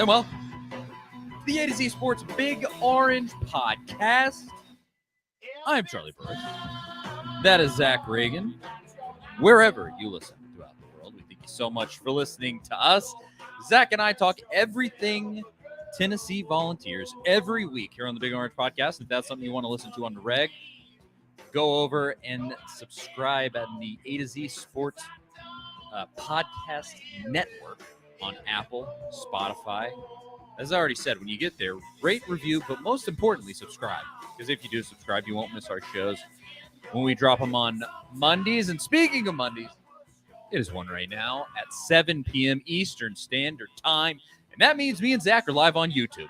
And welcome to the A to Z Sports Big Orange Podcast. I'm Charlie Burris. That is Zach Reagan. Wherever you listen throughout the world, we thank you so much for listening to us. Zach and I talk everything Tennessee Volunteers every week here on the Big Orange Podcast. If that's something you want to listen to on the reg, go over and subscribe at the A to Z Sports Podcast Network on Apple, Spotify. As I already said, when you get there, rate, review, but most importantly, subscribe. Because if you do subscribe, you won't miss our shows when we drop them on Mondays. And speaking of Mondays, it is one right now at 7 p.m. Eastern Standard Time. And that means me and Zach are live on YouTube.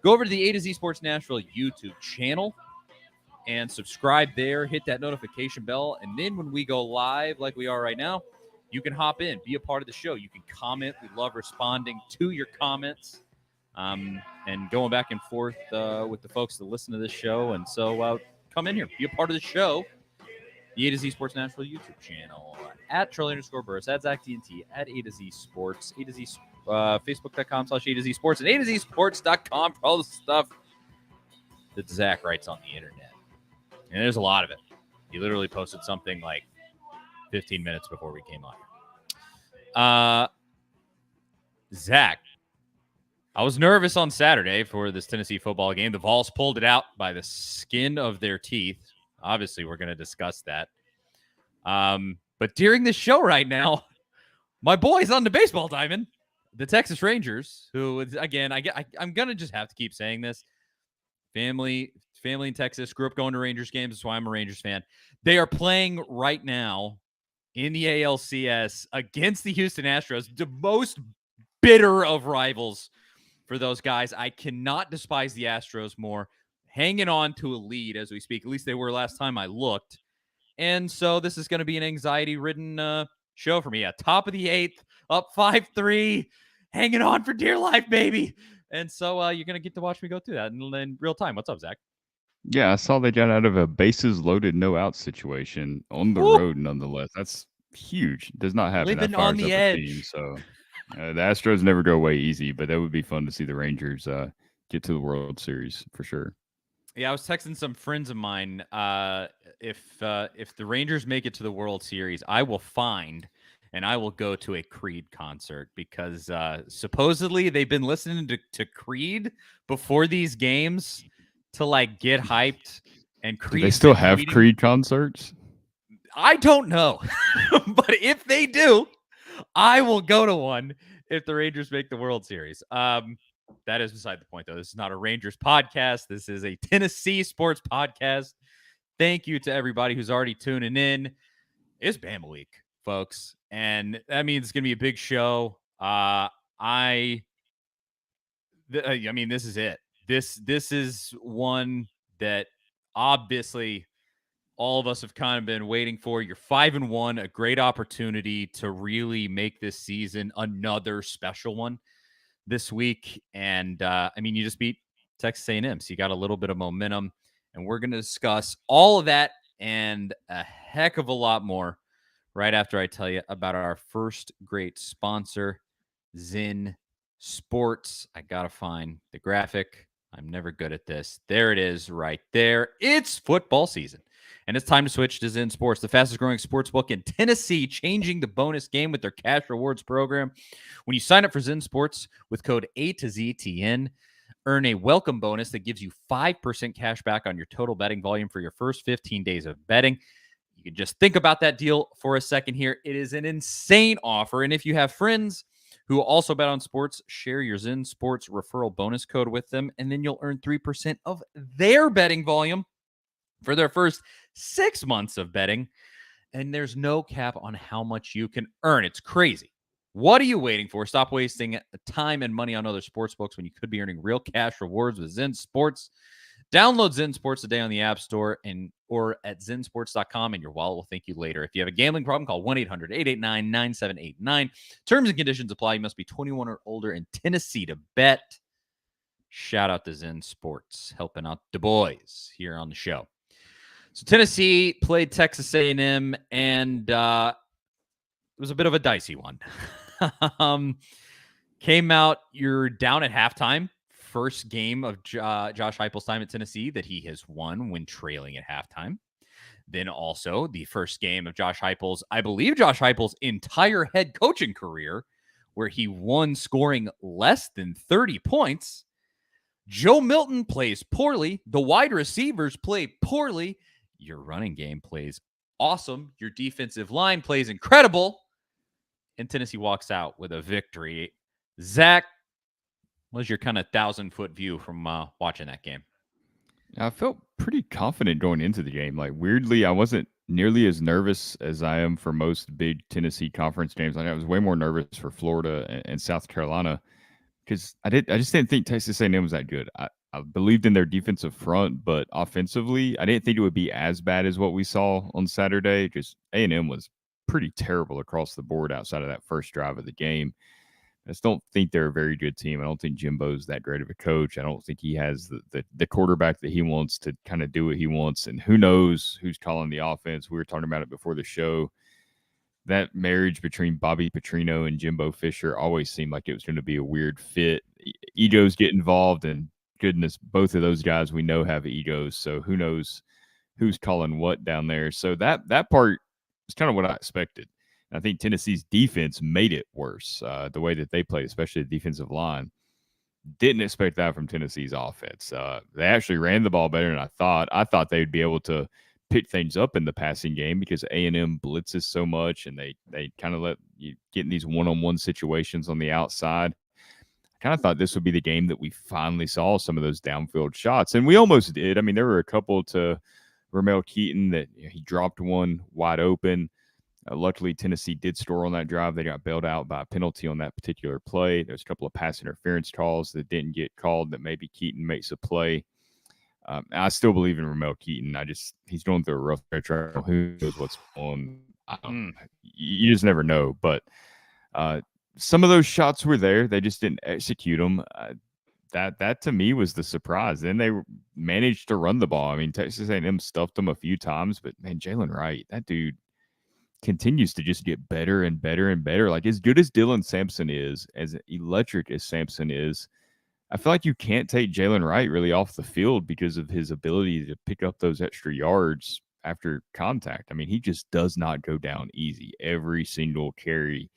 Go over to the A to Z Sports Nashville YouTube channel and subscribe there. Hit that notification bell. And then when we go live like we are right now, you can hop in, be a part of the show. You can comment. We love responding to your comments and going back and forth with the folks that listen to this show. And so come in here, be a part of the show. The A to Z Sports Nashville YouTube channel, at Charlie_Burris, at Zach TNT, at A to Z Sports, A to Z, Facebook.com/A to Z Sports, and A to Z Sports.com for all the stuff that Zach writes on the internet. And there's a lot of it. He literally posted something like 15 minutes before we came on. Zach, I was nervous on Saturday for this Tennessee football game. The Vols pulled it out by the skin of their teeth. Obviously, we're going to discuss that. But during this show right now, my boys on the baseball diamond, the Texas Rangers, who, again, I'm going to just have to keep saying this. Family in Texas, grew up going to Rangers games. That's why I'm a Rangers fan. They are playing right now in the ALCS against the Houston Astros, the most bitter of rivals for those guys. I cannot despise the Astros more. Hanging on to a lead as we speak. At least they were last time I looked. And so this is going to be an anxiety-ridden show for me. At top of the 8th, up 5-3, hanging on for dear life, baby. And so you're going to get to watch me go through that in real time. What's up, Zach? Yeah, I saw they got out of a bases loaded, no out situation on the road, nonetheless. That's huge. Does not happen. Living that fires on the up edge. a team. So the Astros never go away easy, but that would be fun to see the Rangers get to the World Series for sure. Yeah, I was texting some friends of mine. If the Rangers make it to the World Series, I will go to a Creed concert because supposedly they've been listening to Creed before these games to like get hyped. And Creed. Do they still have Creed concerts? I don't know, but if they do, I will go to one if the Rangers make the World Series. That is beside the point, though. This is not a Rangers podcast. This is a Tennessee sports podcast. Thank you to everybody who's already tuning in. It's Bama Week, folks, and that means it's going to be a big show. I mean, this is it. This is one that obviously all of us have kind of been waiting for. You're 5-1, a great opportunity to really make this season another special one this week. And I mean, you just beat Texas A&M, so you got a little bit of momentum, and we're going to discuss all of that and a heck of a lot more right after I tell you about our first great sponsor, Zen Sports. I got to find the graphic. I'm never good at this. There it is right there. It's football season, and it's time to switch to Zen Sports, the fastest growing sports book in Tennessee, changing the bonus game with their cash rewards program. When you sign up for Zen Sports with code A2ZTN, earn a welcome bonus that gives you 5% cash back on your total betting volume for your first 15 days of betting. You can just think about that deal for a second here. It is an insane offer, and if you have friends who also bet on sports, share your Zen Sports referral bonus code with them, and then you'll earn 3% of their betting volume for their first 6 months of betting. And there's no cap on how much you can earn. It's crazy. What are you waiting for? Stop wasting time and money on other sports books when you could be earning real cash rewards with Zen Sports. Download Zen Sports today on the App Store or at zensports.com, and your wallet will thank you later. If you have a gambling problem, call 1-800-889-9789. Terms and conditions apply. You must be 21 or older in Tennessee to bet. Shout out to Zen Sports, helping out the boys here on the show. So Tennessee played Texas A&M, and it was a bit of a dicey one. Came out, you're down at halftime. First game of Josh Heupel's time at Tennessee that he has won when trailing at halftime. Then also the first game of Josh Heupel's, I believe Josh Heupel's entire head coaching career, where he won scoring less than 30 points. Joe Milton plays poorly. The wide receivers play poorly. Your running game plays awesome. Your defensive line plays incredible. And Tennessee walks out with a victory. Zach, what was your kind of 1,000-foot view from watching that game? I felt pretty confident going into the game. Like, weirdly, I wasn't nearly as nervous as I am for most big Tennessee conference games. I was way more nervous for Florida and South Carolina because I just didn't think Texas A&M was that good. I believed in their defensive front, but offensively, I didn't think it would be as bad as what we saw on Saturday because A&M was pretty terrible across the board outside of that first drive of the game. I just don't think they're a very good team. I don't think Jimbo's that great of a coach. I don't think he has the quarterback that he wants to kind of do what he wants. And who knows who's calling the offense. We were talking about it before the show. That marriage between Bobby Petrino and Jimbo Fisher always seemed like it was going to be a weird fit. Egos get involved, and goodness, both of those guys we know have egos. So who knows who's calling what down there. So that part is kind of what I expected. I think Tennessee's defense made it worse, the way that they played, especially the defensive line. Didn't expect that from Tennessee's offense. They actually ran the ball better than I thought. I thought they'd be able to pick things up in the passing game because A&M blitzes so much, and they kind of let you get in these one-on-one situations on the outside. I kind of thought this would be the game that we finally saw some of those downfield shots, and we almost did. I mean, there were a couple to Ramel Keaton that he dropped one wide open. Luckily, Tennessee did score on that drive. They got bailed out by a penalty on that particular play. There's a couple of pass interference calls that didn't get called that maybe Keaton makes a play. I still believe in Ramel Keaton. He's going through a rough patch. Who knows what's going on? You just never know. But some of those shots were there. They just didn't execute them. That to me was the surprise. Then they managed to run the ball. I mean, Texas A&M stuffed them a few times, but man, Jalen Wright, that dude continues to just get better and better and better. Like, as good as Dylan Sampson is, as electric as Sampson is, I feel like you can't take Jalen Wright really off the field because of his ability to pick up those extra yards after contact. I mean, he just does not go down easy. Every single carry,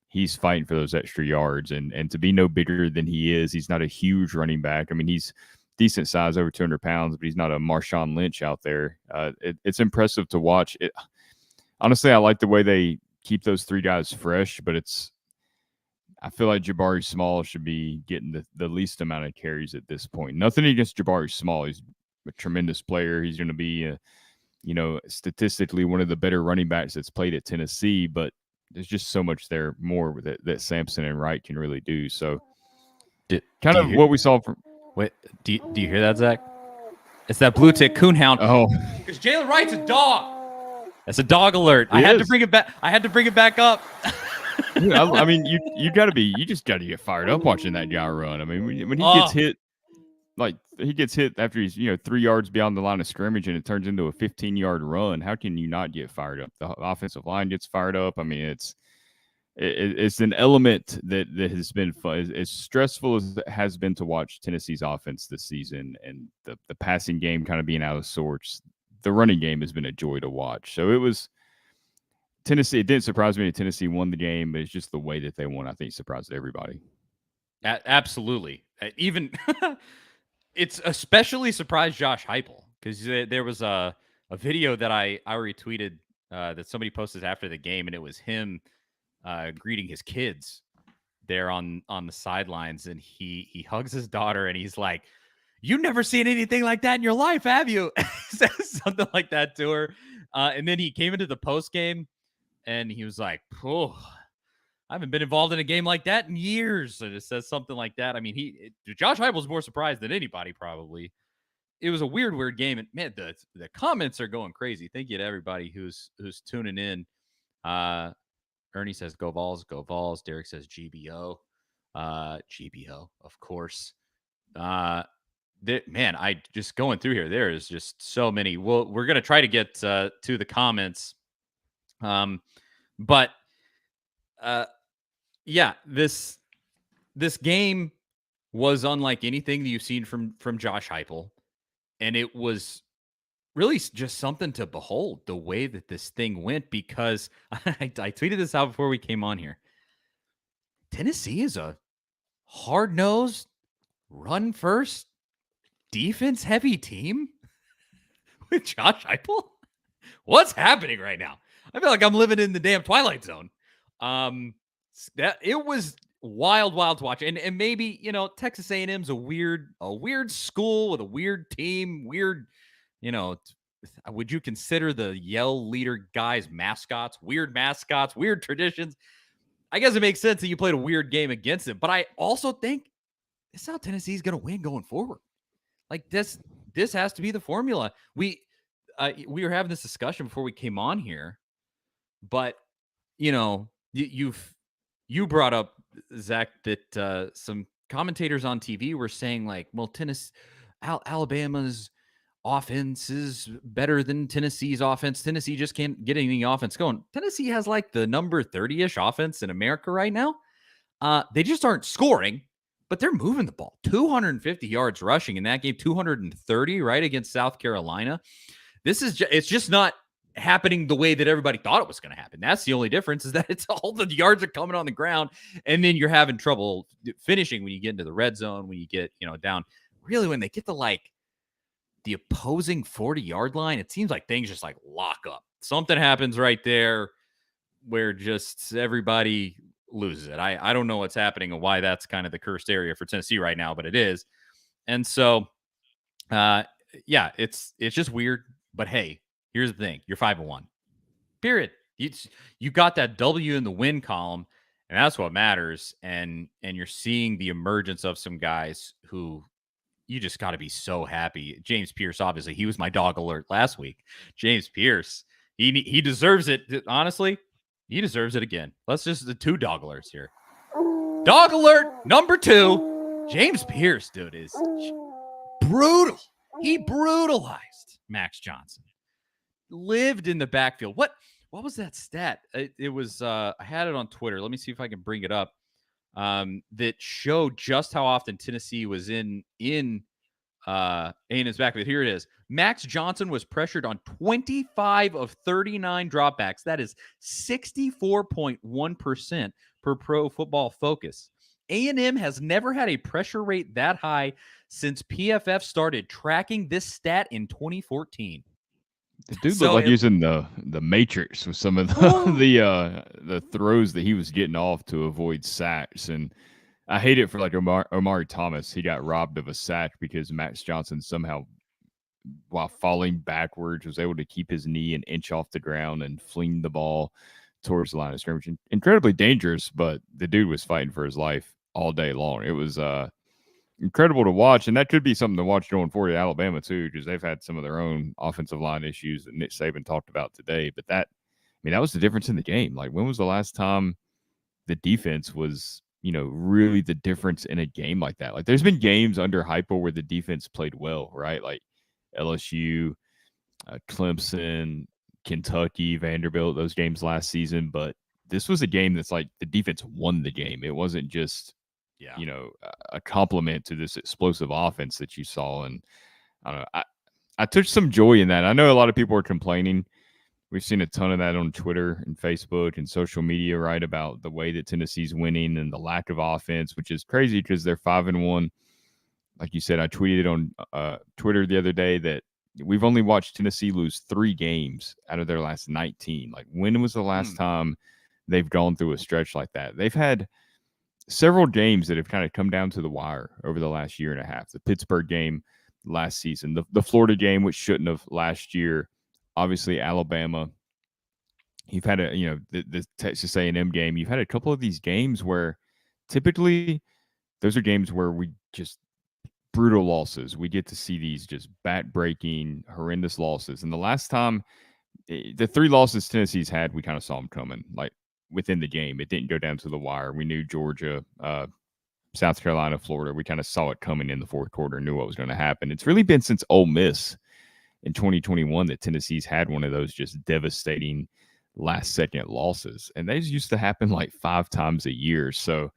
he's fighting for those extra yards. And to be no bigger than he is, he's not a huge running back. I mean, he's decent size, over 200 pounds, but he's not a Marshawn Lynch out there. It's impressive to watch. Honestly, I like the way they keep those three guys fresh, but I feel like Jabari Small should be getting the least amount of carries at this point. Nothing against Jabari Small. He's a tremendous player. He's going to be, statistically one of the better running backs that's played at Tennessee, but there's just so much there more that Sampson and Wright can really do. So what we saw from – Wait, do you hear that, Zach? It's that blue tick coonhound. Oh. Because Jalen Wright's a dog. That's a dog alert. I had to bring it back up. I mean, you just got to get fired up watching that guy run. I mean, when he gets hit, like he gets hit after he's 3 yards beyond the line of scrimmage and it turns into a 15-yard run, how can you not get fired up? The offensive line gets fired up. I mean, it's an element that has been fun. As stressful as it has been to watch Tennessee's offense this season, and the passing game kind of being out of sorts, the running game has been a joy to watch. So it was Tennessee. It didn't surprise me that Tennessee won the game, but it's just the way that they won, I think, surprised everybody. Absolutely. Even it's especially surprised Josh Heupel, because there was a video that I retweeted that somebody posted after the game, and it was him greeting his kids there on the sidelines, and he hugs his daughter, and he's like, "You've never seen anything like that in your life, have you?" He says something like that to her. And then he came into the post game and he was like, "Oh, I haven't been involved in a game like that in years." And it says something like that. I mean, Josh Heupel was more surprised than anybody, probably. It was a weird game. And man, the comments are going crazy. Thank you to everybody who's tuning in. Ernie says, "Go Vols, go Vols." Derek says, "GBO." GBO, of course. Man, I just going through here. There is just so many. Well, we're gonna try to get to the comments, but yeah, this this game was unlike anything that you've seen from Josh Heupel, and it was really just something to behold the way that this thing went, because I tweeted this out before we came on here. Tennessee is a hard-nosed, run-first, defense-heavy team with Josh Heupel. What's happening right now? I feel like I'm living in the damn Twilight Zone. That it was wild to watch, and maybe Texas A&M's a weird school with a weird team, weird. Would you consider the Yell Leader guys mascots, weird traditions? I guess it makes sense that you played a weird game against them, but I also think this is how Tennessee's going to win going forward. Like this has to be the formula. We were having this discussion before we came on here, but you brought up, Zach, that some commentators on TV were saying like, well, Alabama's offense is better than Tennessee's offense. Tennessee just can't get any offense going. Tennessee has like the number 30-ish offense in America right now. They just aren't scoring, but they're moving the ball. 250 yards rushing in that game, 230 right against South Carolina. It's just not happening the way that everybody thought it was going to happen. That's the only difference, is that it's all the yards are coming on the ground, and then you're having trouble finishing when you get into the red zone, when you get down. Really, when they get to like the opposing 40-yard line, it seems like things just like lock up. Something happens right there where just everybody loses it. I don't know what's happening and why that's kind of the cursed area for Tennessee right now, but it is. And so, yeah, it's just weird. But hey, here's the thing: you're 5-1. Period. You got that W in the win column, and that's what matters. And you're seeing the emergence of some guys who you just got to be so happy. James Pierce, obviously, he was my dog alert last week. James Pierce, he deserves it. Honestly, he deserves it again. Let's just the 2 dog alerts here. Dog alert number 2. James Pierce, dude, is brutal. He brutalized Max Johnson. Lived in the backfield. What was that stat? It was I had it on Twitter. Let me see if I can bring it up. That showed just how often Tennessee was in A&M's backfield. Here it is. Max Johnson was pressured on 25 of 39 dropbacks. That is 64.1% per Pro Football Focus. A&M has never had a pressure rate that high since PFF started tracking this stat in 2014. The dude looked like he was in the Matrix with some of the throws that he was getting off to avoid sacks. And I hate it for like Omari Thomas. He got robbed of a sack because Max Johnson somehow, while falling backwards, was able to keep his knee an inch off the ground and fling the ball towards the line of scrimmage. Incredibly dangerous, but the dude was fighting for his life all day long. It was incredible to watch, and that could be something to watch going forward at Alabama too, because they've had some of their own offensive line issues that Nick Saban talked about today. But that was the difference in the game. Like, when was the last time the defense was, really the difference in a game like that? Like, there's been games under Heupel where the defense played well, right? Like LSU, Clemson, Kentucky, Vanderbilt, those games last season. But this was a game that's like the defense won the game. It wasn't just a compliment to this explosive offense that you saw. And I don't know, I took some joy in that. I know a lot of people are complaining. We've seen a ton of that on Twitter and Facebook and social media, right, about the way that Tennessee's winning and the lack of offense, which is crazy because they're 5-1. Like you said, I tweeted on Twitter the other day that we've only watched Tennessee lose 3 games out of their last 19. Like, when was the last time they've gone through a stretch like that? They've had several games that have kind of come down to the wire over the last year and a half. The Pittsburgh game last season, the Florida game, which shouldn't have last year, obviously Alabama. You've had the Texas A&M game. You've had a couple of these games where typically those are games where we just brutal losses. We get to see these just back-breaking, horrendous losses. And the last time, the 3 losses Tennessee's had, we kind of saw them coming. Like, within the game, it didn't go down to the wire. We knew Georgia, South Carolina, Florida. We kind of saw it coming in the fourth quarter, knew what was going to happen. It's really been since Ole Miss in 2021 that Tennessee's had one of those just devastating last-second losses, and those used to happen like 5 times a year. So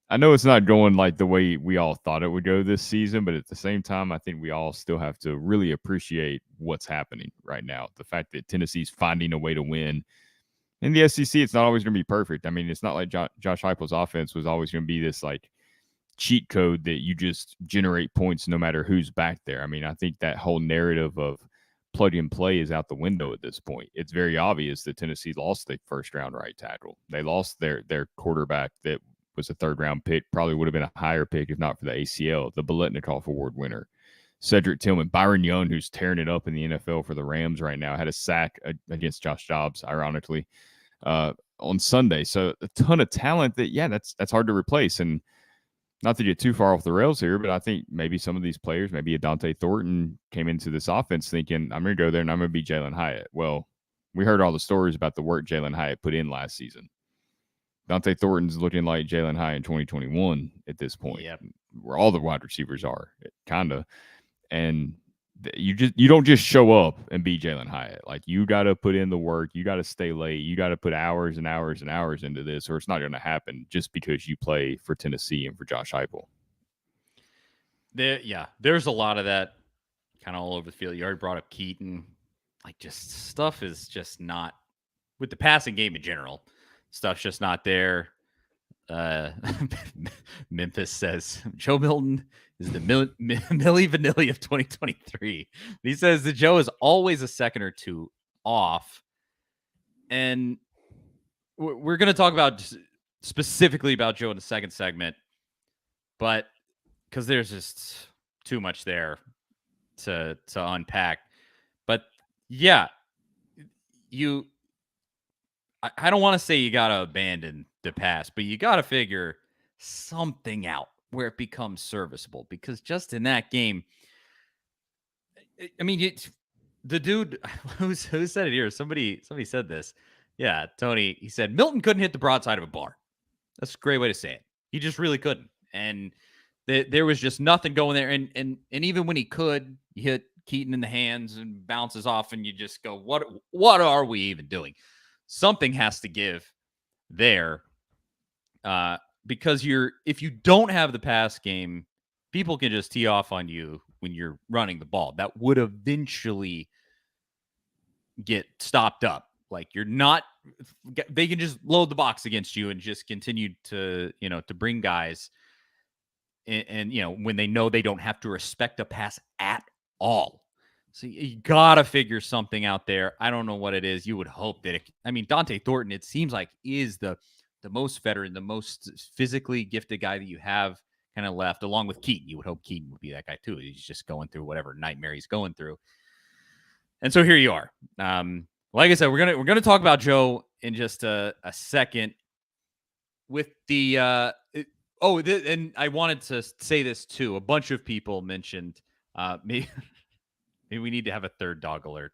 I know it's not going like the way we all thought it would go this season, but at the same time, I think we all still have to really appreciate what's happening right now. The fact that Tennessee's finding a way to win. In the SEC, it's not always going to be perfect. I mean, it's not like Josh Heupel's offense was always going to be this like cheat code that you just generate points no matter who's back there. I mean, I think that whole narrative of plug and play is out the window at this point. It's very obvious that Tennessee lost the first round right tackle. They lost their quarterback that was a third round pick, probably would have been a higher pick if not for the ACL, the Biletnikoff Award winner. Cedric Tillman, Byron Young, who's tearing it up in the NFL for the Rams right now, had a sack against Josh Dobbs, ironically, on Sunday. So a ton of talent that, yeah, that's hard to replace. And not to get too far off the rails here, but I think maybe some of these players, maybe a Dante Thornton came into this offense thinking, I'm going to go there and I'm going to be Jalen Hyatt. Well, we heard all the stories about the work Jalen Hyatt put in last season. Dante Thornton's looking like Jalen Hyatt in 2021 at this point, where all the wide receivers are, kind of. And you don't just show up and be Jalen Hyatt. Like, you got to put in the work. You got to stay late. You got to put hours and hours and hours into this, or it's not going to happen just because you play for Tennessee and for Josh Heupel. There's a lot of that kind of all over the field. You already brought up Keaton. Like, just stuff is just not, with the passing game in general, stuff's just not there. Memphis says Joe Milton is the Milli Vanilli of 2023. He says that Joe is always a second or two off. And we're going to talk about specifically about Joe in the second segment, but because there's just too much there to unpack. But yeah, I don't want to say you got to abandon the pass, but you got to figure something out where it becomes serviceable, because just in that game, I mean, the dude who said it here, somebody said this. Yeah, Tony, he said Milton couldn't hit the broadside of a barn. That's a great way to say it. He just really couldn't. And there was just nothing going there. And even when he could, he hit Keaton in the hands and bounces off, and you just go, what are we even doing? Something has to give there, because if you don't have the pass game, people can just tee off on you when you're running the ball. That would eventually get stopped up. Like, they can just load the box against you and just continue to bring guys. And when they know they don't have to respect a pass at all. So you got to figure something out there. I don't know what it is. You would hope that Dante Thornton, it seems like, is the most veteran, the most physically gifted guy that you have kind of left, along with Keaton. You would hope Keaton would be that guy too. He's just going through whatever nightmare he's going through. And so here you are. Like I said, we're gonna talk about Joe in just a second. With the and I wanted to say this too. A bunch of people mentioned maybe we need to have a third dog alert.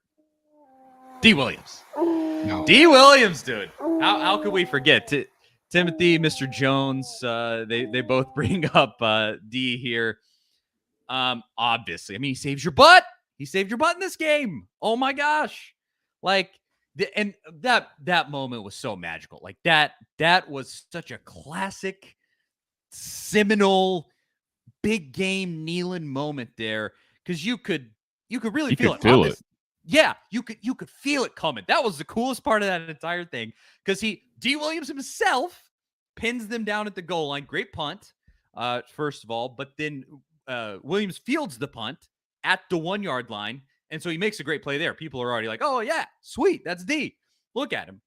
D. Williams. No. D. Williams, dude. How could we forget? Timothy, Mr. Jones, they both bring up D here. Obviously, I mean, he saves your butt. He saved your butt in this game. Oh my gosh. Like, and that moment was so magical. Like, that was such a classic, seminal, big game Nealon moment there, because you could really feel it. Yeah, you could feel it coming. That was the coolest part of that entire thing, because D. Williams himself pins them down at the goal line. Great punt, first of all, but then Williams fields the punt at the 1 yard line, and so he makes a great play there. People are already like, "Oh yeah, sweet, that's D." Look at him.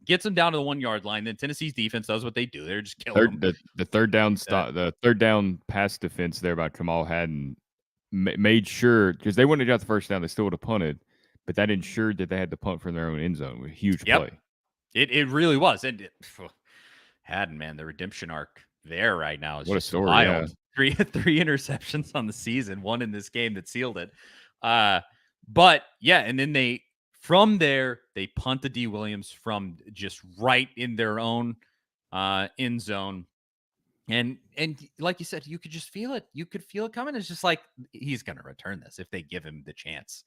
Gets him down to the 1 yard line. Then Tennessee's defense does what they do. They're just killing him. The third down the third down pass defense there by Kamal Hadden made sure, because they wouldn't have got the first down, they still would have punted, but that ensured that they had to punt from their own end zone. A huge play. It really was. And Hadden, man, the redemption arc there right now is what just a story. Wild. Yeah. Three interceptions on the season, one in this game that sealed it. But yeah, and then from there they punt the D. Williams from just right in their own end zone. And like you said, you could just feel it. You could feel it coming. It's just like he's going to return this if they give him the chance.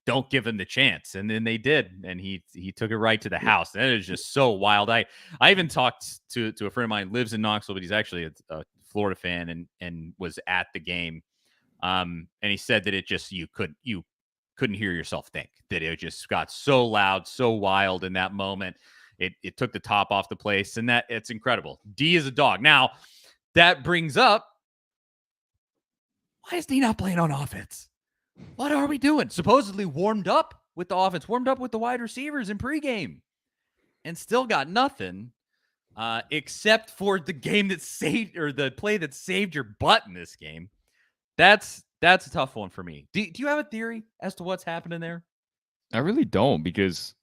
Don't give him the chance. And then they did, and he took it right to the house. And it is just so wild. I even talked to a friend of mine who lives in Knoxville, but he's actually a Florida fan and was at the game. And he said that it just you couldn't hear yourself think, that it just got so loud, so wild in that moment. It took the top off the place, and that it's incredible. D is a dog. Now, that brings up, why is D not playing on offense? What are we doing? Supposedly warmed up with the offense, warmed up with the wide receivers in pregame, and still got nothing, except for the game that saved, or the play that saved your butt in this game. That's a tough one for me. Do you have a theory as to what's happening there? I really don't, because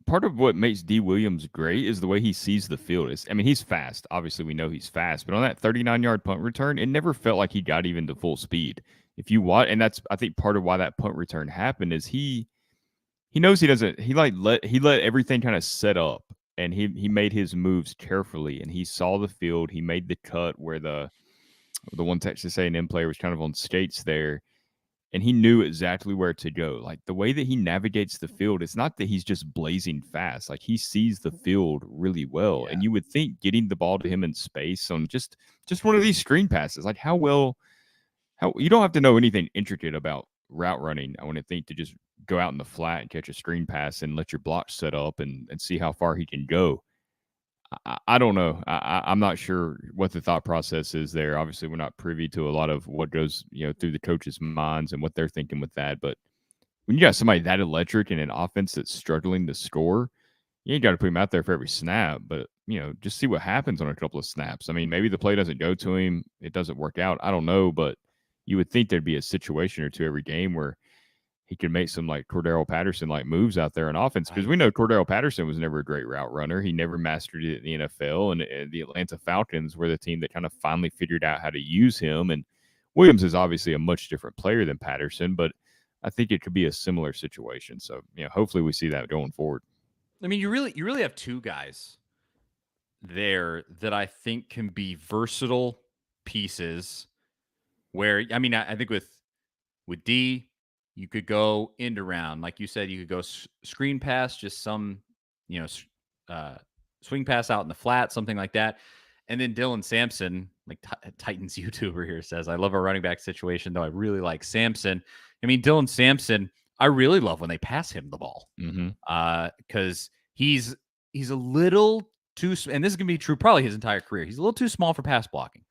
part of what makes D. Williams great is the way he sees the field. He's fast. Obviously, we know he's fast, but on that 39-yard punt return, it never felt like he got even to full speed. If you watch, and that's, I think, part of why that punt return happened, is he knows he doesn't. He let everything kind of set up, and he made his moves carefully, and he saw the field. He made the cut where the one Texas A&M player was kind of on skates there. And he knew exactly where to go. Like, the way that he navigates the field, it's not that he's just blazing fast. Like, he sees the field really well. Yeah. And you would think getting the ball to him in space on just one of these screen passes, like how you don't have to know anything intricate about route running, I want to think, to just go out in the flat and catch a screen pass and let your block set up and see how far he can go. I don't know. I'm not sure what the thought process is there. Obviously, we're not privy to a lot of what goes, through the coaches' minds and what they're thinking with that. But when you got somebody that electric in an offense that's struggling to score, you ain't got to put him out there for every snap. But, just see what happens on a couple of snaps. I mean, maybe the play doesn't go to him. It doesn't work out. I don't know. But you would think there'd be a situation or two every game where he could make some like Cordero Patterson like moves out there in offense, because we know Cordero Patterson was never a great route runner. He never mastered it in the NFL, and the Atlanta Falcons were the team that kind of finally figured out how to use him. And Williams is obviously a much different player than Patterson, but I think it could be a similar situation. So, hopefully we see that going forward. I mean, you really have two guys there that I think can be versatile pieces. Where, I mean, I think with D, you could go end around. Like you said, you could go screen pass, just some, swing pass out in the flat, something like that. And then Dylan Sampson, like Titans YouTuber here says, I love our running back situation, though I really like Sampson. I mean, Dylan Sampson, I really love when they pass him the ball. Because he's a little too, and this is going to be true probably his entire career, he's a little too small for pass blocking.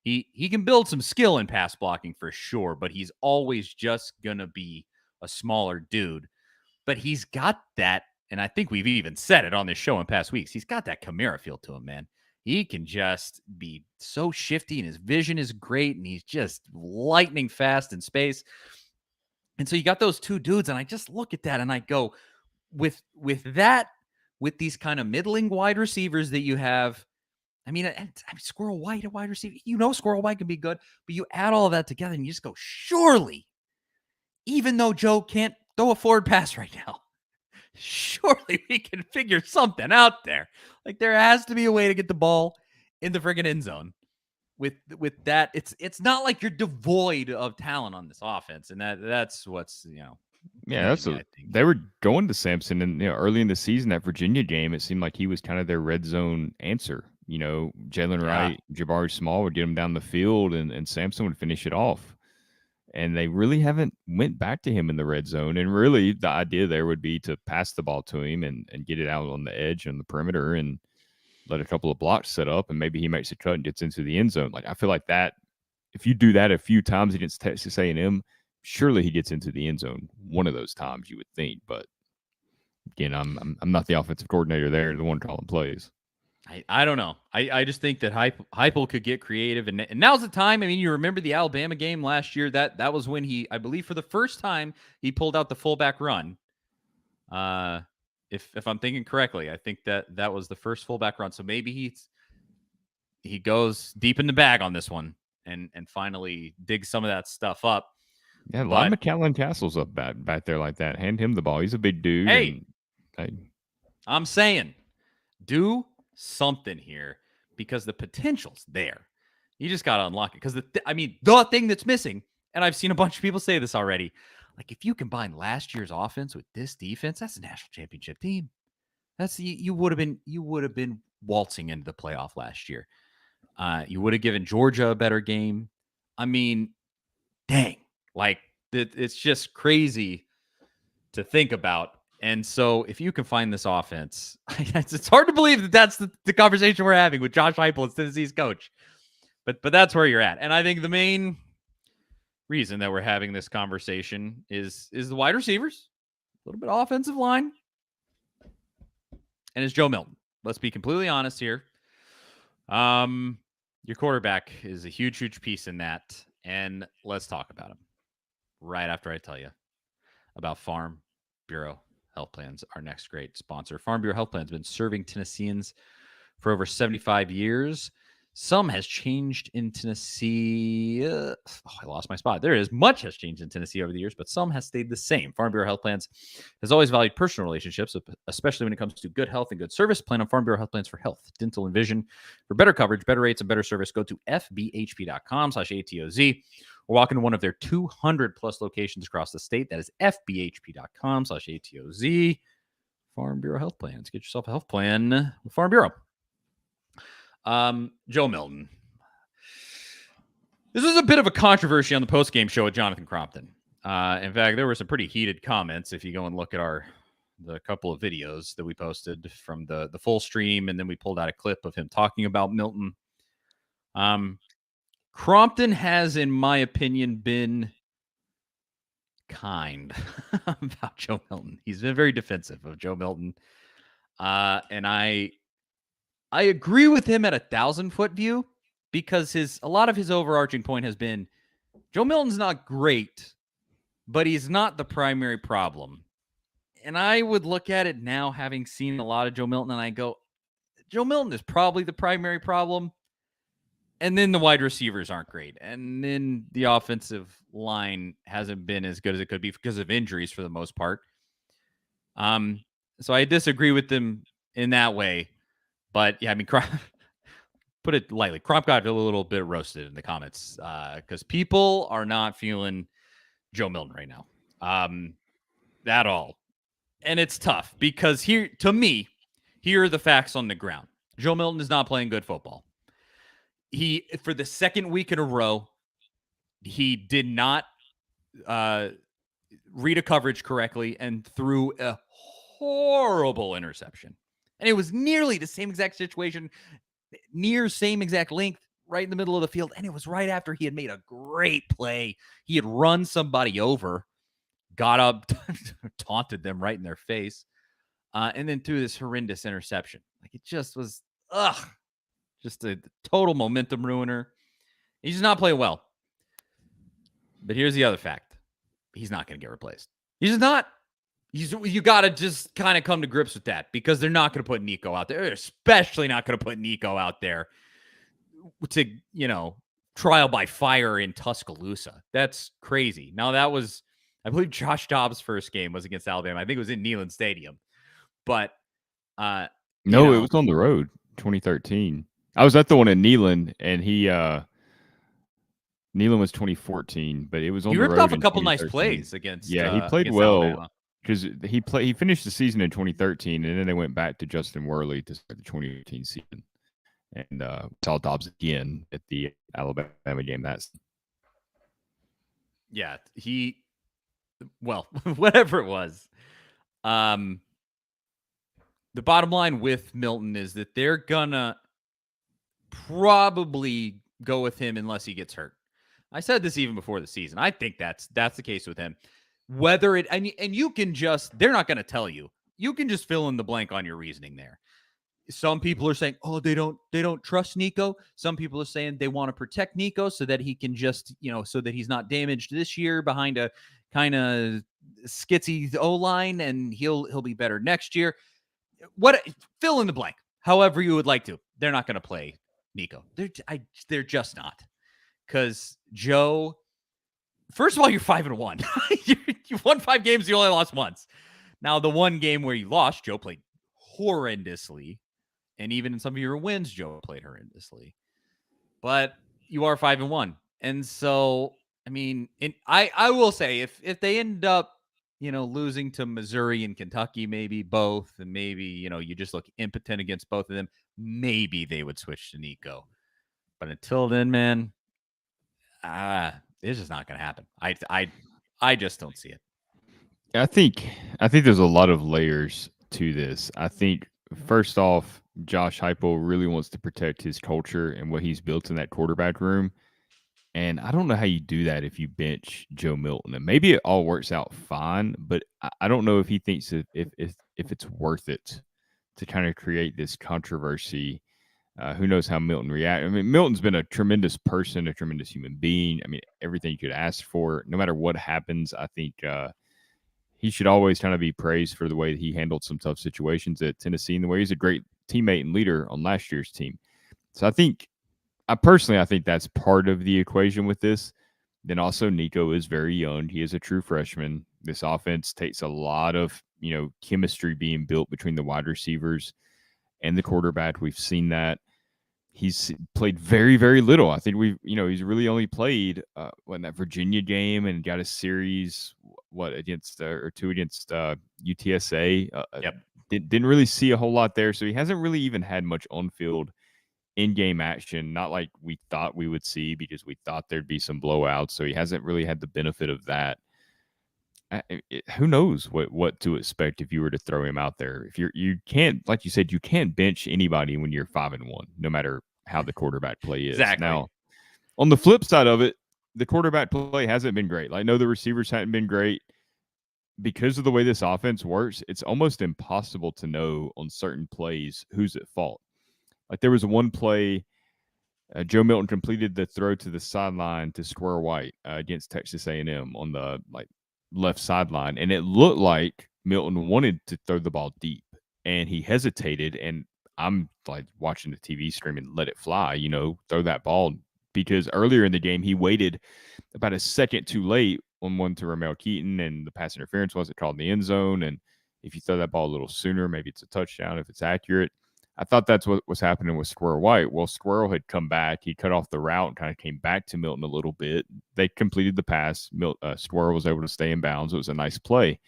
He can build some skill in pass blocking for sure, but he's always just going to be a smaller dude. But he's got that, and I think we've even said it on this show in past weeks, he's got that Kamara feel to him, man. He can just be so shifty, and his vision is great, and he's just lightning fast in space. And so you got those two dudes, and I just look at that, and I go, with these kind of middling wide receivers that you have, I mean, Squirrel White, a wide receiver, Squirrel White can be good, but you add all of that together and you just go, surely, even though Joe can't throw a forward pass right now, surely we can figure something out there. Like, there has to be a way to get the ball in the friggin' end zone. With that, it's not like you're devoid of talent on this offense, and that's what's, Yeah, they were going to Sampson, and early in the season, that Virginia game, it seemed like he was kind of their red zone answer. Jalen Wright, Jabari Small would get him down the field, and Sampson would finish it off. And they really haven't went back to him in the red zone. And really, the idea there would be to pass the ball to him and get it out on the edge and the perimeter and let a couple of blocks set up, and maybe he makes a cut and gets into the end zone. Like, I feel like that, if you do that a few times against Texas A&M, surely he gets into the end zone one of those times, you would think. But again, I'm not the offensive coordinator there, the one calling plays. I don't know. I just think that Heupel could get creative, and now's the time. I mean, you remember the Alabama game last year? That was when he, I believe, for the first time, he pulled out the fullback run. If I'm thinking correctly, I think that was the first fullback run. So maybe he goes deep in the bag on this one and finally digs some of that stuff up. Yeah, a lot of McAllen Castle's up back there like that. Hand him the ball. He's a big dude. Hey, I'm saying, do something here, because the potential's there. You just got to unlock it. Because the thing that's missing, and I've seen a bunch of people say this already, like if you combine last year's offense with this defense, that's a national championship team. That's you would have been waltzing into the playoff last year. You would have given Georgia a better game. I mean, dang, like it's just crazy to think about. And so if you can find this offense, it's hard to believe that that's the conversation we're having with Josh Heupel as Tennessee's coach. But that's where you're at. And I think the main reason that we're having this conversation is the wide receivers, a little bit of offensive line, and it's Joe Milton. Let's be completely honest here. Your quarterback is a huge, huge piece in that. And let's talk about him right after I tell you about Farm Bureau Health Plans, our next great sponsor. Farm Bureau Health Plans has been serving Tennesseans for over 75 years. Some has changed in Tennessee. I lost my spot. There it is. Much has changed in Tennessee over the years, but some has stayed the same. Farm Bureau Health Plans has always valued personal relationships, especially when it comes to good health and good service. Plan on Farm Bureau Health Plans for health, dental, and vision. For better coverage, better rates, and better service, go to fbhp.com/ATOZ or walk into one of their 200-plus locations across the state. That is fbhp.com/ATOZ. Farm Bureau Health Plans. Get yourself a health plan with Farm Bureau. Joe Milton. This was a bit of a controversy on the post-game show with Jonathan Crompton. In fact, there were some pretty heated comments if you go and look at the couple of videos that we posted from the full stream, and then we pulled out a clip of him talking about Milton. Crompton has, in my opinion, been kind about Joe Milton. He's been very defensive of Joe Milton. And I agree with him at 1,000-foot view because a lot of his overarching point has been Joe Milton's not great, but he's not the primary problem. And I would look at it now, having seen a lot of Joe Milton, and I go, Joe Milton is probably the primary problem. And then the wide receivers aren't great. And then the offensive line hasn't been as good as it could be because of injuries for the most part. So I disagree with them in that way. But, yeah, I mean, put it lightly, Crump got a little bit roasted in the comments because people are not feeling Joe Milton right now at all. And it's tough because here are the facts on the ground. Joe Milton is not playing good football. For the second week in a row, he did not read a coverage correctly and threw a horrible interception. And it was nearly the same exact situation, near same exact length, right in the middle of the field. And it was right after he had made a great play. He had run somebody over, got up, taunted them right in their face, and then threw this horrendous interception. Like it just was, just a total momentum ruiner. He's just not playing well. But here's the other fact. He's not going to get replaced. He's just not. You got to just kind of come to grips with that because they're not going to put Nico out there. They're especially not going to put Nico out there to, trial by fire in Tuscaloosa. That's crazy. Now that was, I believe Josh Dobbs' first game was against Alabama. I think it was in Neyland Stadium. But no, it was on the road, 2013. I was at the one in Neyland, and Neyland was 2014, but it was on the road. He ripped off a couple nice plays against. Yeah, he played well because he finished the season in 2013, and then they went back to Justin Worley to start the 2018 season, and saw Dobbs again at the Alabama game. Whatever it was. The bottom line with Milton is that they're gonna probably go with him unless he gets hurt. I said this even before the season. I think that's the case with him. Whether it, and you can just, they're not going to tell you. You can just fill in the blank on your reasoning there. Some people are saying, oh, they don't trust Nico. Some people are saying they want to protect Nico so that he can just, so that he's not damaged this year behind a kind of skitsy O-line and he'll be better next year. Fill in the blank, however you would like to. They're not going to play Nico. They're just not. Because Joe, first of all, you're 5-1. You won 5 games. You only lost once. Now, the one game where you lost, Joe played horrendously And even in some of your wins, Joe played horrendously. But you are 5-1. And so, I mean, I will say if they end up, losing to Missouri and Kentucky, maybe both, and maybe, you just look impotent against both of them, maybe they would switch to Nico. But until then, man, it's just not going to happen. I just don't see it. I think there's a lot of layers to this. I think first off, Josh Heupel really wants to protect his culture and what he's built in that quarterback room. And I don't know how you do that if you bench Joe Milton. And maybe it all works out fine, but I don't know if he thinks if it's worth it to kind of create this controversy. Who knows how Milton reacts? I mean, Milton's been a tremendous person, a tremendous human being. I mean, everything you could ask for. No matter what happens, I think he should always kind of be praised for the way that he handled some tough situations at Tennessee and the way he's a great teammate and leader on last year's team. So I think that's part of the equation with this. Then also Nico is very young. He is a true freshman. This offense takes a lot of, chemistry being built between the wide receivers and the quarterback. We've seen that. He's played very, very little. I think he's really only played in that Virginia game and got a series, against or two against UTSA. Yep. Didn't really see a whole lot there. So he hasn't really even had much on-field in-game action, not like we thought we would see because we thought there'd be some blowouts. So he hasn't really had the benefit of that. Who knows what to expect if you were to throw him out there? If you can't, like you said, you can't bench anybody when you're 5-1, no matter how the quarterback play is. Exactly. Now, on the flip side of it, the quarterback play hasn't been great. I know the receivers hadn't been great. Because of the way this offense works, it's almost impossible to know on certain plays who's at fault. Like there was one play, Joe Milton completed the throw to the sideline to Square White against Texas A&M on the left sideline, and it looked like Milton wanted to throw the ball deep, and he hesitated. And I'm watching the TV screen and let it fly, throw that ball, because earlier in the game he waited about a second too late on one to Ramel Keaton, and the pass interference wasn't called in the end zone. And if you throw that ball a little sooner, maybe it's a touchdown if it's accurate. I thought that's what was happening with Squirrel White. Well, Squirrel had come back. He cut off the route and kind of came back to Milton a little bit. They completed the pass. Squirrel was able to stay in bounds. It was a nice play.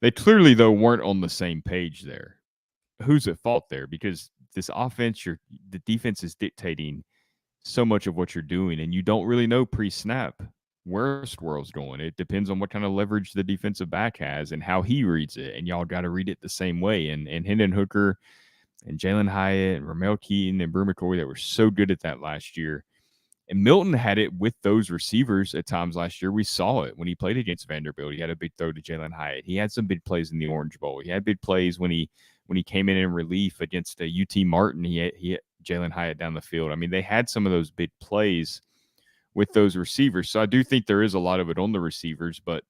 They clearly, though, weren't on the same page there. Who's at fault there? Because this offense, the defense is dictating so much of what you're doing, and you don't really know pre-snap where Squirrel's going. It depends on what kind of leverage the defensive back has and how he reads it, and y'all got to read it the same way. And Hendon Hooker and Jalen Hyatt and Ramel Keaton and Brew McCoy that were so good at that last year. And Milton had it with those receivers at times last year. We saw it when he played against Vanderbilt. He had a big throw to Jalen Hyatt. He had some big plays in the Orange Bowl. He had big plays when he came in relief against UT Martin. He hit Jalen Hyatt down the field. I mean, they had some of those big plays with those receivers. So I do think there is a lot of it on the receivers, but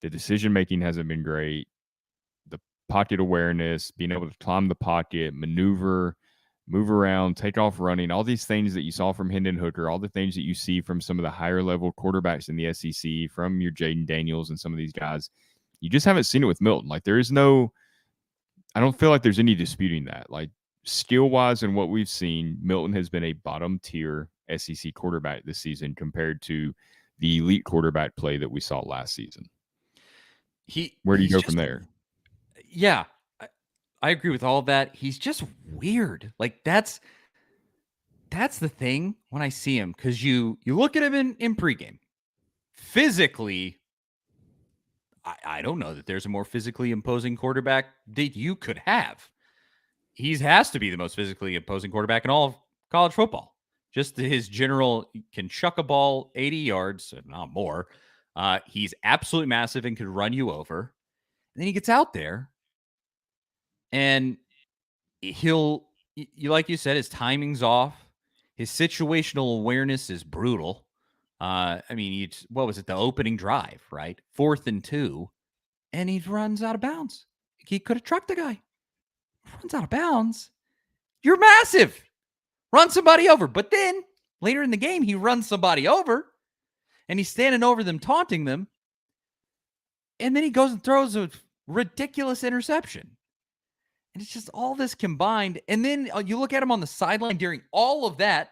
the decision-making hasn't been great. The pocket awareness, being able to climb the pocket, maneuver, move around, take off running, all these things that you saw from Hendon Hooker, all the things that you see from some of the higher-level quarterbacks in the SEC, from your Jaden Daniels and some of these guys, you just haven't seen it with Milton. I don't feel like there's any disputing that. Skill-wise and what we've seen, Milton has been a bottom-tier SEC quarterback this season compared to the elite quarterback play that we saw last season. Where do you go from there? Yeah, I agree with all of that. He's just weird. That's the thing when I see him, because you look at him in pregame. Physically, I don't know that there's a more physically imposing quarterback that you could have. He has to be the most physically imposing quarterback in all of college football. Just his general, can chuck a ball 80 yards, if not more. He's absolutely massive and could run you over. And then he gets out there, and like you said, his timing's off. His situational awareness is brutal. What was it? The opening drive, right? 4th and 2. And he runs out of bounds. He could have trucked the guy. Runs out of bounds. You're massive. Run somebody over. But then later in the game, he runs somebody over, and he's standing over them, taunting them. And then he goes and throws a ridiculous interception. And it's just all this combined. And then you look at him on the sideline during all of that,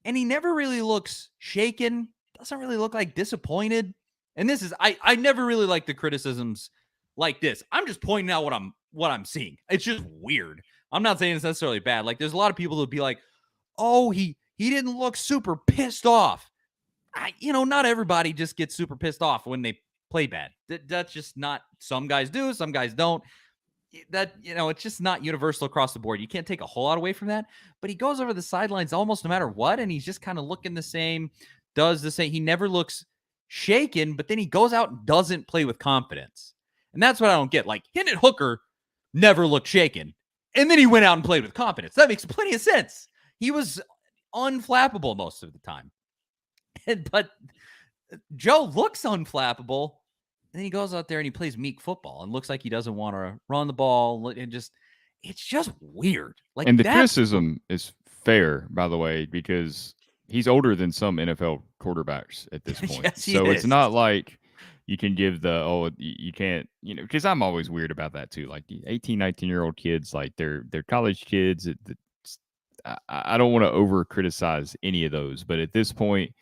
and he never really looks shaken, doesn't really look like disappointed. And this is, I never really like the criticisms like this. I'm just pointing out what I'm seeing. It's just weird. I'm not saying it's necessarily bad. Like, there's a lot of people who'd be like, oh, he didn't look super pissed off. Not everybody just gets super pissed off when they play bad. That's just not, some guys do, some guys don't. It's just not universal across the board. You can't take a whole lot away from that, but he goes over the sidelines almost no matter what, and he's just kind of looking the same, does the same. He never looks shaken, but then he goes out and doesn't play with confidence. And that's what I don't get. Like, Hendon Hooker never looked shaken, and then he went out and played with confidence. That makes plenty of sense. He was unflappable most of the time. But Joe looks unflappable, and then he goes out there and he plays meek football and looks like he doesn't want to run the ball. And it's just weird. Like, and the criticism is fair, by the way, because he's older than some NFL quarterbacks at this point. Yes, so it's not like you can give you can't, because I'm always weird about that too. Like 18, 19-year-old kids, like they're college kids. I don't want to over criticize any of those, but at this point,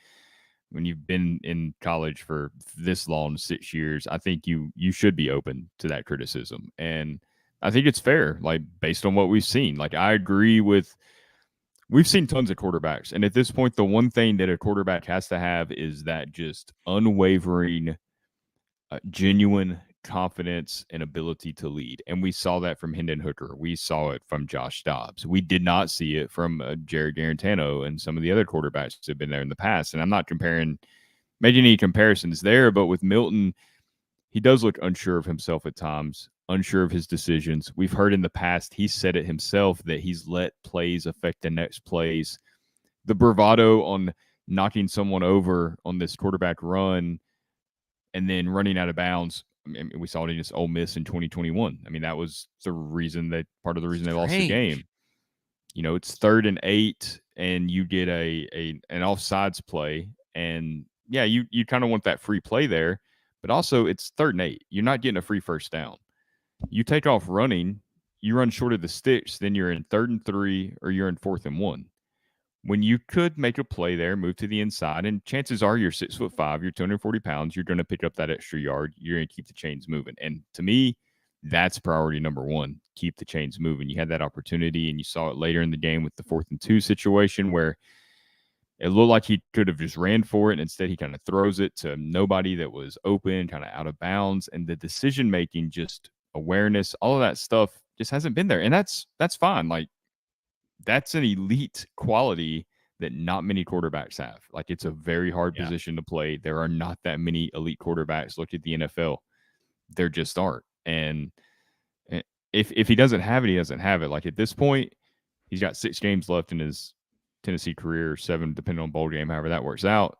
when you've been in college for this long, 6 years, I think you should be open to that criticism. And I think it's fair, like, based on what we've seen. Like, I agree with, we've seen tons of quarterbacks. And at this point, the one thing that a quarterback has to have is that just unwavering, genuine confidence and ability to lead. And we saw that from Hendon Hooker. We saw it from Josh Dobbs. We did not see it from Jared Garantano and some of the other quarterbacks that have been there in the past. And I'm not making any comparisons there, but with Milton, he does look unsure of himself at times, unsure of his decisions. We've heard in the past, he said it himself, that he's let plays affect the next plays. The bravado on knocking someone over on this quarterback run and then running out of bounds. I mean, we saw it against Ole Miss in 2021. I mean, that was part of the reason they lost the game. It's 3rd and 8, and you get an offsides play, and yeah, you kind of want that free play there, but also it's 3rd and 8. You're not getting a free first down. You take off running, you run short of the sticks, then you're in 3rd and 3, or you're in 4th and 1. When you could make a play there, move to the inside, and chances are you're 6'5", you're 240 pounds, you're going to pick up that extra yard. You're going to keep the chains moving. And to me, that's priority number one, keep the chains moving. You had that opportunity, and you saw it later in the game with the 4th and 2 situation where it looked like he could have just ran for it, and instead he kind of throws it to nobody that was open, kind of out of bounds. And the decision-making, just awareness, all of that stuff just hasn't been there. And that's fine. Like, that's an elite quality that not many quarterbacks have. Like, it's a very hard position to play. There are not that many elite quarterbacks. Look at the NFL. There just aren't. And if he doesn't have it, he doesn't have it. Like, at this point, he's got 6 games left in his Tennessee career, 7, depending on bowl game, however that works out.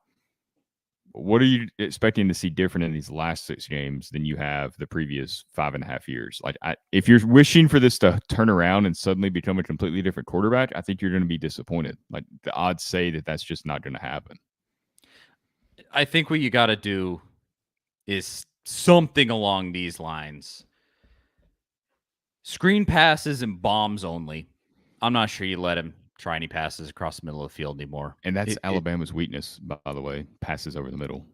What are you expecting to see different in these last 6 games than you have the previous 5.5 years? Like, if you're wishing for this to turn around and suddenly become a completely different quarterback, I think you're going to be disappointed. Like, the odds say that that's just not going to happen. I think what you got to do is something along these lines. Screen passes and bombs only. I'm not sure you let him try any passes across the middle of the field anymore. And that's Alabama's weakness, by the way, passes over the middle.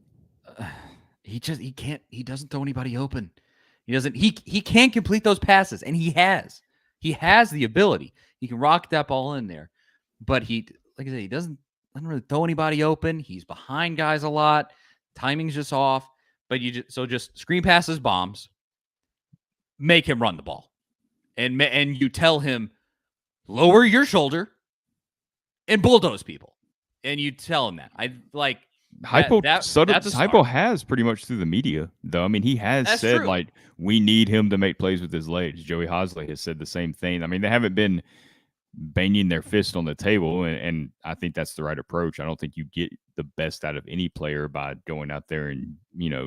He doesn't throw anybody open. He can't complete those passes, and he has the ability. He can rock that ball in there, but like I said, he doesn't really throw anybody open. He's behind guys a lot. Timing's just off, but just screen passes, bombs, make him run the ball, and you tell him, lower your shoulder and bulldoze people. And you tell him that. Hypo has pretty much through the media, though. I mean, he has said, true. Like, we need him to make plays with his legs. Joey Hosley has said the same thing. I mean, they haven't been banging their fist on the table, and I think that's the right approach. I don't think you get the best out of any player by going out there and,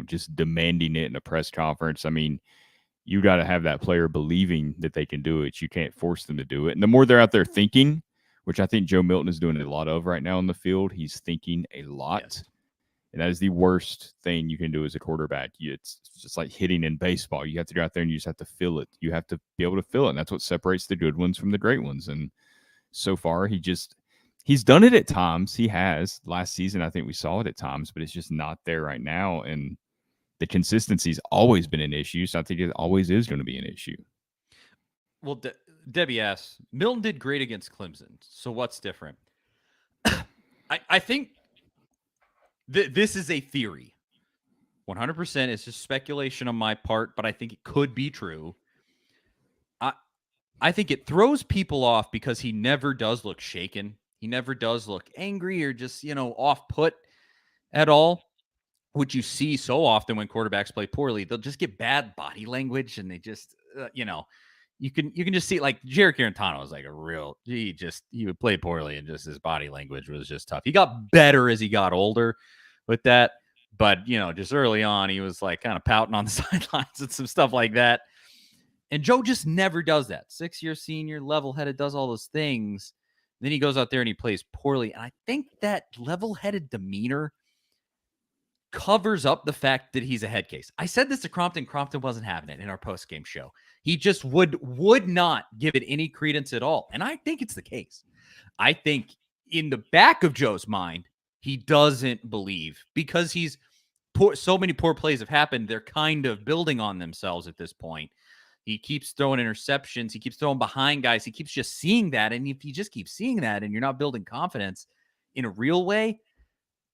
just demanding it in a press conference. I mean, you got to have that player believing that they can do it. You can't force them to do it. And the more they're out there thinking, which I think Joe Milton is doing a lot of right now in the field, he's thinking a lot. Yes. And that is the worst thing you can do as a quarterback. It's just like hitting in baseball. You have to go out there and you just have to feel it. You have to be able to feel it. And that's what separates the good ones from the great ones. And so far, he's done it at times. He has. Last season, I think we saw it at times, but it's just not there right now. And the consistency's always been an issue. So I think it always is going to be an issue. Well, Debbie asks, Milton did great against Clemson. So what's different? I think this is a theory. 100%. It's just speculation on my part, but I think it could be true. I think it throws people off because he never does look shaken. He never does look angry or just, off put at all, which you see so often when quarterbacks play poorly. They'll just get bad body language and they just, you can just see, like, Jarek Garantano was like he would play poorly and just his body language was just tough. He got better as he got older with that, but just early on he was like kind of pouting on the sidelines and some stuff like that. And Joe just never does that. 6-year senior, level-headed, does all those things. Then he goes out there and he plays poorly. And I think that level-headed demeanor covers up the fact that he's a head case. I said this to Crompton. Crompton wasn't having it in our post-game show. He just would not give it any credence at all. And I think it's the case. I think in the back of Joe's mind, he doesn't believe because he's poor. So many poor plays have happened. They're kind of building on themselves at this point. He keeps throwing interceptions. He keeps throwing behind guys. He keeps just seeing that. And if you just keep seeing that and you're not building confidence in a real way,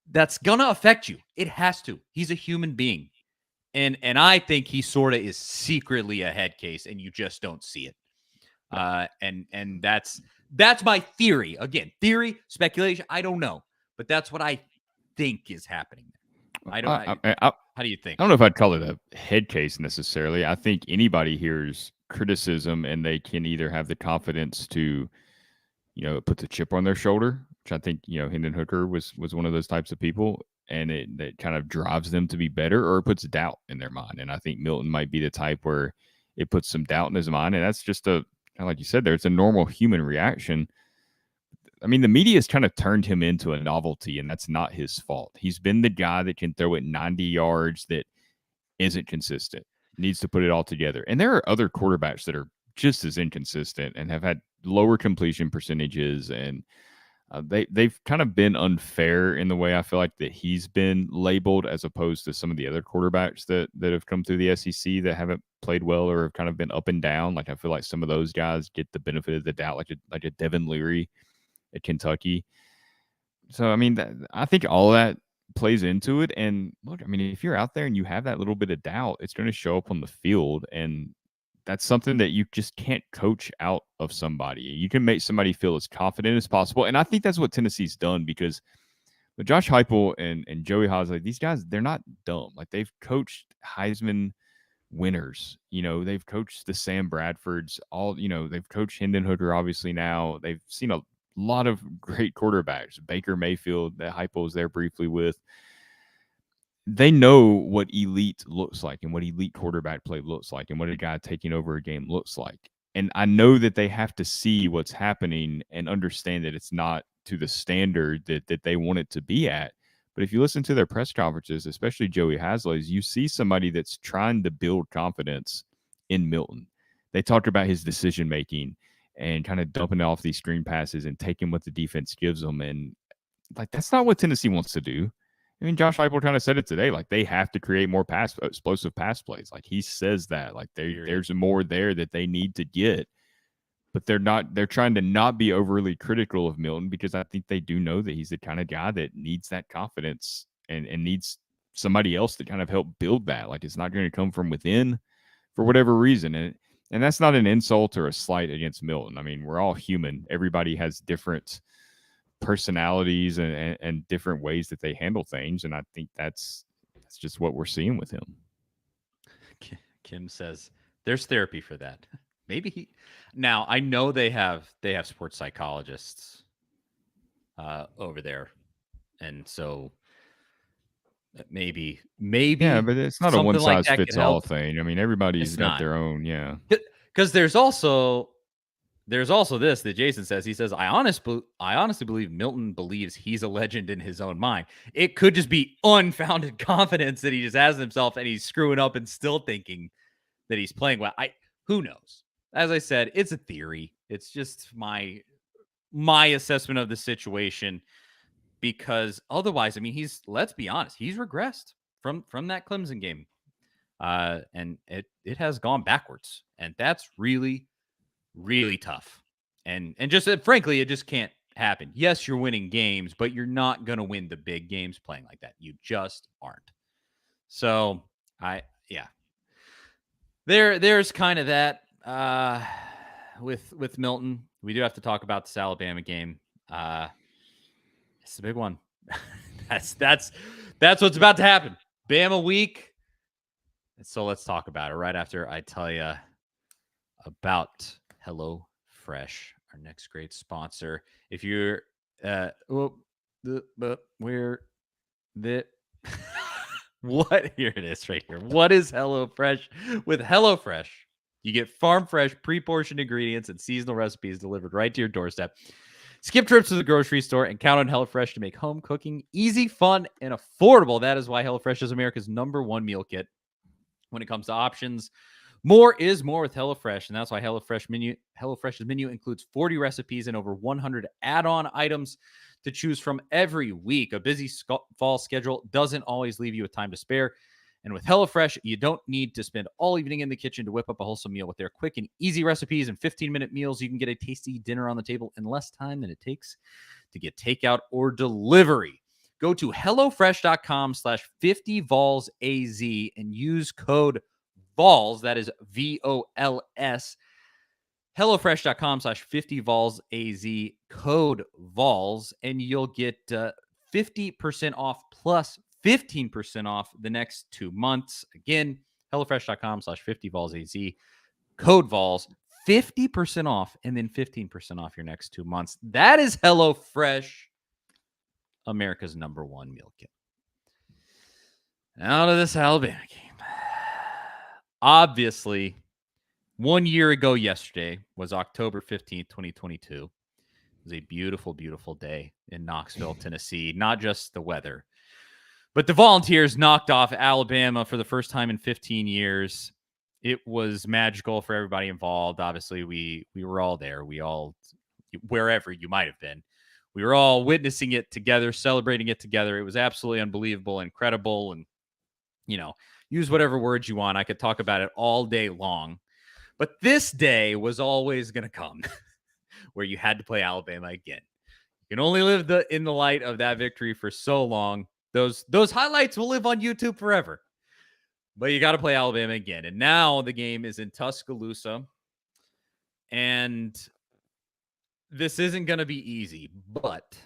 that's going to affect you. It has to. He's a human being. And I think he sort of is secretly a head case and you just don't see it. And that's my theory. Again, theory, speculation, I don't know. But that's what I think is happening there. How do you think? I don't know if I'd call it a head case necessarily. I think anybody hears criticism and they can either have the confidence to, put the chip on their shoulder, which I think, Hendon Hooker was one of those types of people, and it kind of drives them to be better, or it puts doubt in their mind. And I think Milton might be the type where it puts some doubt in his mind. And that's just like you said there, it's a normal human reaction. I mean, the media has kind of turned him into a novelty, and that's not his fault. He's been the guy that can throw it 90 yards that isn't consistent, needs to put it all together. And there are other quarterbacks that are just as inconsistent and have had lower completion percentages, and they've kind of been unfair in the way I feel like that he's been labeled, as opposed to some of the other quarterbacks that have come through the SEC that haven't played well or have kind of been up and down. Like, I feel like some of those guys get the benefit of the doubt, like a Devin Leary at Kentucky. So, I mean, I think all that plays into it. And look, I mean, if you're out there and you have that little bit of doubt, it's going to show up on the field. And that's something that you just can't coach out of somebody. You can make somebody feel as confident as possible. And I think that's what Tennessee's done, because with Josh Heupel and Joey Hasley, these guys, they're not dumb. Like, they've coached Heisman winners. They've coached the Sam Bradfords, they've coached Hendon Hooker, obviously now. They've seen a lot of great quarterbacks. Baker Mayfield, that Heupel was there briefly with. They know what elite looks like and what elite quarterback play looks like and what a guy taking over a game looks like. And I know that they have to see what's happening and understand that it's not to the standard that they want it to be at. But if you listen to their press conferences, especially Joey Hasley's, you see somebody that's trying to build confidence in Milton. They talked about his decision-making and kind of dumping off these screen passes and taking what the defense gives them. And like, that's not what Tennessee wants to do. I mean, Josh Heupel kind of said it today. Like, they have to create more explosive pass plays. Like, he says that. Like, there's more there that they need to get. But they're trying to not be overly critical of Milton, because I think they do know that he's the kind of guy that needs that confidence and needs somebody else to kind of help build that. Like, it's not going to come from within for whatever reason. And that's not an insult or a slight against Milton. I mean, we're all human. Everybody has different personalities and different ways that they handle things. And I think that's just what we're seeing with him. Kim says there's therapy for that. Maybe now I know they have sports psychologists over there. And so maybe. Yeah, but it's not a one size fits all thing. I mean, everybody's got their own. Yeah. Because there's also There's also this that Jason says. He says, I honestly believe Milton believes he's a legend in his own mind. It could just be unfounded confidence that he just has in himself and he's screwing up and still thinking that he's playing well. Who knows? As I said, it's a theory. It's just my assessment of the situation, because otherwise, I mean, let's be honest, he's regressed from that Clemson game. And it has gone backwards. And that's really, really tough. And just frankly, it just can't happen. Yes, you're winning games, but you're not going to win the big games playing like that. You just aren't. So there's kind of that with Milton. We do have to talk about this Alabama game. It's a big one. that's what's about to happen. Bama week. So let's talk about it right after I tell you about HelloFresh, our next great sponsor. If you're what? Here it is right here. What is HelloFresh? With HelloFresh, you get farm fresh, pre-portioned ingredients and seasonal recipes delivered right to your doorstep. Skip trips to the grocery store and count on HelloFresh to make home cooking easy, fun, and affordable. That is why HelloFresh is America's #1 meal kit when it comes to options. More is more with HelloFresh, and that's why HelloFresh's menu includes 40 recipes and over 100 add-on items to choose from every week. A busy fall schedule doesn't always leave you with time to spare. And with HelloFresh, you don't need to spend all evening in the kitchen to whip up a wholesome meal. With their quick and easy recipes and 15-minute meals, you can get a tasty dinner on the table in less time than it takes to get takeout or delivery. Go to HelloFresh.com/50VolsAZ and use code VOLS, that is VOLS, HelloFresh.com/50VolsAZ, code VOLS, and you'll get 50% off plus 15% off the next 2 months. Again, HelloFresh.com/50VolsAZ, code VOLS, 50% off, and then 15% off your next 2 months. That is HelloFresh, America's #1 meal kit. Now to this Alabama game. Obviously, 1 year ago yesterday was October 15th, 2022. It was a beautiful, beautiful day in Knoxville, Tennessee. Not just the weather, but the Volunteers knocked off Alabama for the first time in 15 years. It was magical for everybody involved. Obviously, we were all there. We all, wherever you might have been, we were all witnessing it together, celebrating it together. It was absolutely unbelievable, incredible, and, use whatever words you want. I could talk about it all day long. But this day was always going to come where you had to play Alabama again. You can only live in the light of that victory for so long. Those highlights will live on YouTube forever. But you got to play Alabama again. And now the game is in Tuscaloosa. And this isn't going to be easy. But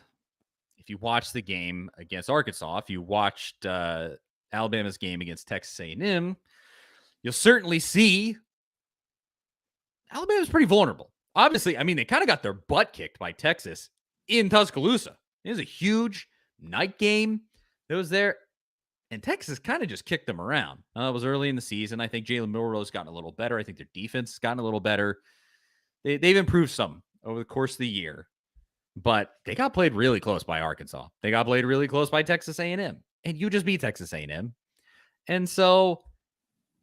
if you watch the game against Arkansas, if you watched Alabama's game against Texas A&M, you'll certainly see Alabama's pretty vulnerable. Obviously, I mean, they kind of got their butt kicked by Texas in Tuscaloosa. It was a huge night game that was there, and Texas kind of just kicked them around. It was early in the season. I think Jalen Milroe's gotten a little better. I think their defense has gotten a little better. They've improved some over the course of the year, but they got played really close by Arkansas. They got played really close by Texas A&M, and you just beat Texas A&M. And so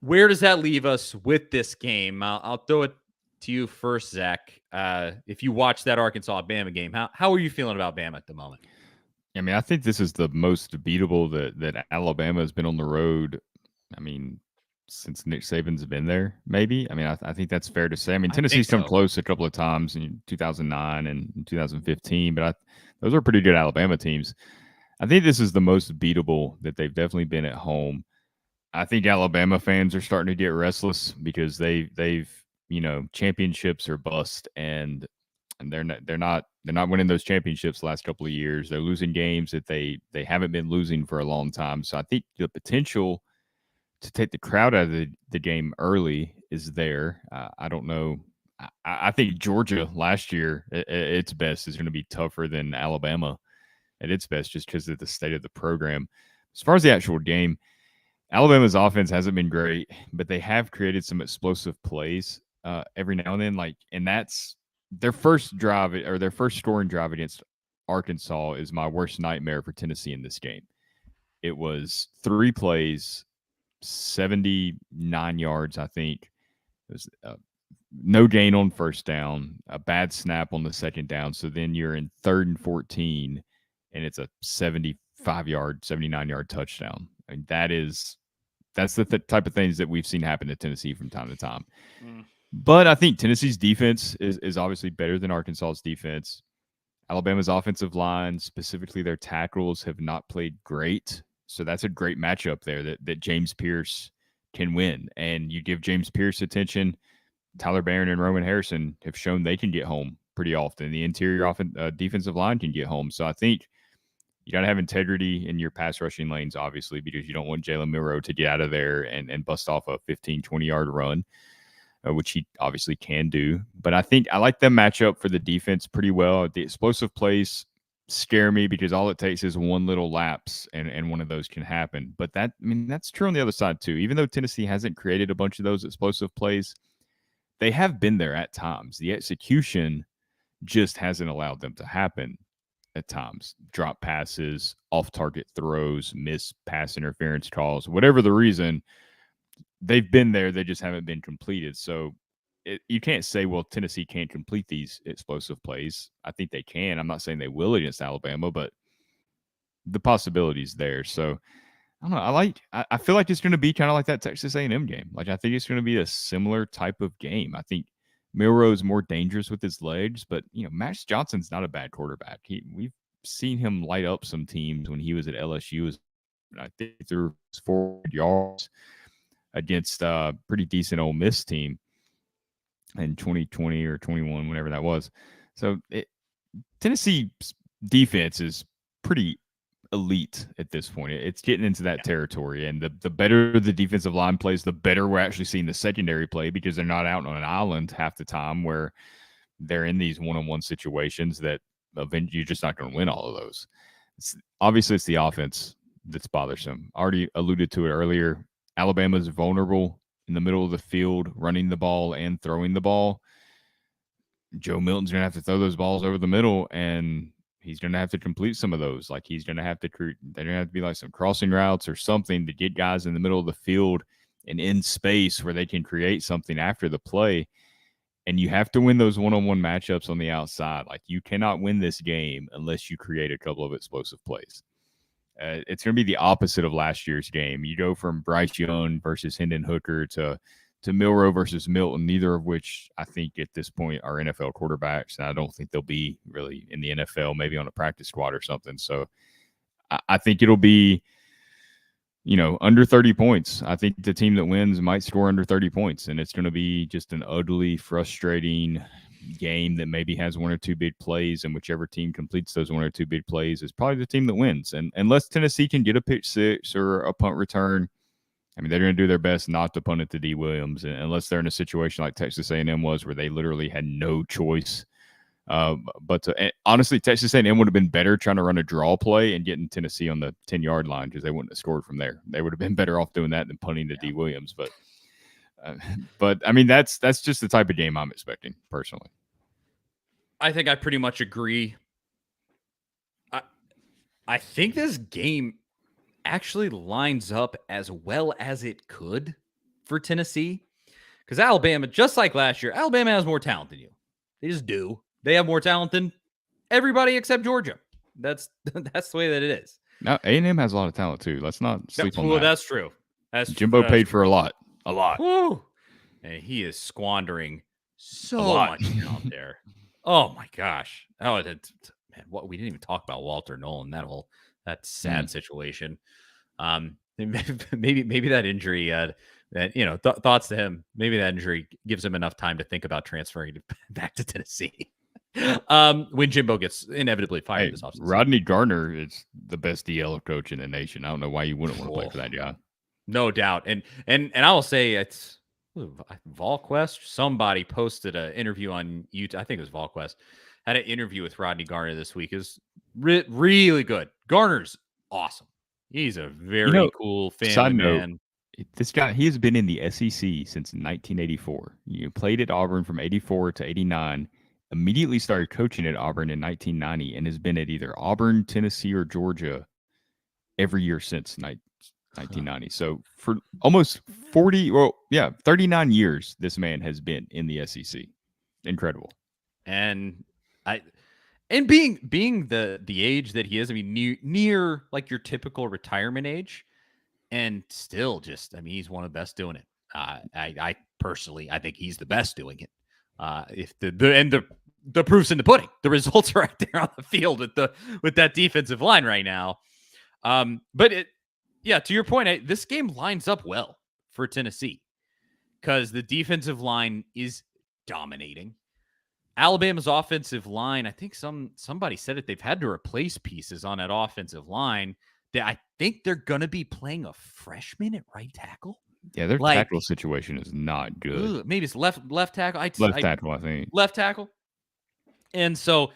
where does that leave us with this game? I'll throw it to you first, Zach. If you watched that Arkansas-Bama game, how are you feeling about Bama at the moment? I mean, I think this is the most beatable that Alabama has been on the road. I mean, since Nick Saban's been there, maybe. I mean, I think that's fair to say. I mean, Tennessee's come close a couple of times in 2009 and 2015, but those are pretty good Alabama teams. I think this is the most beatable that they've definitely been at home. I think Alabama fans are starting to get restless because they've championships are bust, and they're not winning those championships the last couple of years. They're losing games that they haven't been losing for a long time. So I think the potential to take the crowd out of the game early is there. I don't know. I think Georgia last year at its best is going to be tougher than Alabama at its best just because of the state of the program. As far as the actual game, Alabama's offense hasn't been great, but they have created some explosive plays every now and then. And that's their first drive or their first scoring drive against Arkansas is my worst nightmare for Tennessee in this game. It was 3 plays, 79 yards, I think. It was no gain on first down, a bad snap on the second down. So then you're in 3rd and 14, and it's a 75-yard, 79-yard touchdown. I mean, that's the type of things that we've seen happen to Tennessee from time to time. But I think Tennessee's defense is obviously better than Arkansas's defense. Alabama's offensive line, specifically their tackles, have not played great. So that's a great matchup there that James Pierce can win. And you give James Pierce attention, Tyler Barron and Roman Harrison have shown they can get home pretty often. The interior defensive line can get home. So I think you got to have integrity in your pass rushing lanes, obviously, because you don't want Jalen Milroe to get out of there and bust off a 15, 20-yard run, which he obviously can do. But I think I like them matchup for the defense pretty well. The explosive plays scare me because all it takes is one little lapse and one of those can happen. But that's true on the other side too. Even though Tennessee hasn't created a bunch of those explosive plays, they have been there at times. The execution just hasn't allowed them to happen at times. Drop passes, off-target throws, missed pass interference calls, whatever the reason, they've been there. They just haven't been completed. So you can't say, well, Tennessee can't complete these explosive plays. I think they can. I'm not saying they will against Alabama, but the possibility's there. So I don't know. I feel like it's going to be kind of like that Texas A&M game. Like I think it's going to be a similar type of game. I think Milroe's more dangerous with his legs, but Max Johnson's not a bad quarterback. We've seen him light up some teams when he was at LSU. I think through 400 yards against a pretty decent Ole Miss team in 2020 or 21, whenever that was. So Tennessee's defense is pretty elite at this point. It's getting into that territory, and the better the defensive line plays, the better we're actually seeing the secondary play, because they're not out on an island half the time where they're in these one-on-one situations that eventually you're just not going to win all of those. Obviously, it's the offense that's bothersome. I already alluded to it earlier. Alabama's vulnerable in the middle of the field, running the ball and throwing the ball. Joe Milton's going to have to throw those balls over the middle, and he's going to have to complete some of those. Like he's going to have to they're going to have to be like some crossing routes or something to get guys in the middle of the field and in space where they can create something after the play. And you have to win those one-on-one matchups on the outside. Like you cannot win this game unless you create a couple of explosive plays. It's going to be the opposite of last year's game. You go from Bryce Young versus Hendon Hooker to Milroe versus Milton, neither of which I think at this point are NFL quarterbacks. And I don't think they'll be really in the NFL, maybe on a practice squad or something. So I think it'll be, under 30 points. I think the team that wins might score under 30 points, and it's going to be just an ugly, frustrating game that maybe has one or two big plays, and whichever team completes those one or two big plays is probably the team that wins. And unless Tennessee can get a pick six or a punt return, they're going to do their best not to punt it to D. Williams, unless they're in a situation like Texas A&M was, where they literally had no choice. Honestly, Texas A&M would have been better trying to run a draw play and getting Tennessee on the 10-yard line, because they wouldn't have scored from there. They would have been better off doing that than punting to D. Williams. But that's just the type of game I'm expecting personally. I think I pretty much agree. I think this game actually lines up as well as it could for Tennessee, because Alabama, just like last year, Alabama has more talent than you. They just do. They have more talent than everybody except Georgia. That's the way that it is. Now A&M has a lot of talent too. Let's not sleep on that. That's true. Jimbo paid for a lot. Woo. And he is squandering so much out there. Oh my gosh! Oh, man, what we didn't even talk about Walter Nolan. That sad situation. Maybe that injury. Thoughts to him. Maybe that injury gives him enough time to think about transferring back to Tennessee. When Jimbo gets inevitably fired this offseason. Rodney Gardner is the best DL coach in the nation. I don't know why you wouldn't want to play for that guy. No doubt. And I will say it's VolQuest. Somebody posted an interview on YouTube. I think it was VolQuest. Had an interview with Rodney Gardner this week. Is really good. Garner's awesome. He's a very cool family man. This guy, he has been in the SEC since 1984. You played at Auburn from 84 to 89. immediately started coaching at Auburn in 1990 and has been at either Auburn, Tennessee, or Georgia every year since 1990. So for almost 39 years, this man has been in the SEC. Incredible. And being the age that he is, I mean, near like your typical retirement age, and still just, I mean, he's one of the best doing it. I personally, I think he's the best doing it. If the proof's in the pudding, the results are right there on the field with that defensive line right now. But to your point, this game lines up well for Tennessee because the defensive line is dominating. Alabama's offensive line, I think somebody said it, they've had to replace pieces on that offensive line. I think they're going to be playing a freshman at right tackle. Yeah, their tackle situation is not good. Maybe it's left tackle. Tackle, I think. Left tackle. And so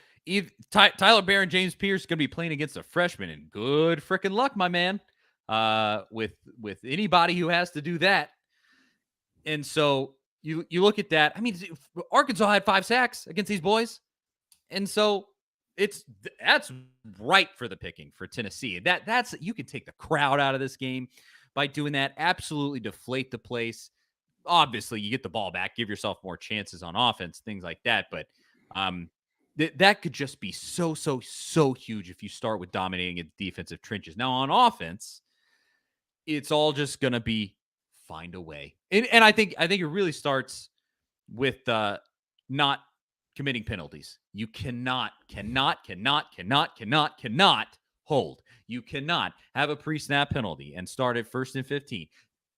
Tyler Barron, James Pierce going to be playing against a freshman, and good freaking luck, my man, with anybody who has to do that. And so you look at that. I mean, Arkansas had 5 sacks against these boys, and so that's right for the picking for Tennessee. That's you can take the crowd out of this game by doing that. Absolutely deflate the place. Obviously, you get the ball back, give yourself more chances on offense, things like that. But that could just be so huge if you start with dominating its defensive trenches. Now on offense, it's all just gonna be find a way, and I think it really starts with not committing penalties. You cannot hold. You cannot have a pre-snap penalty and start at 1st and 15.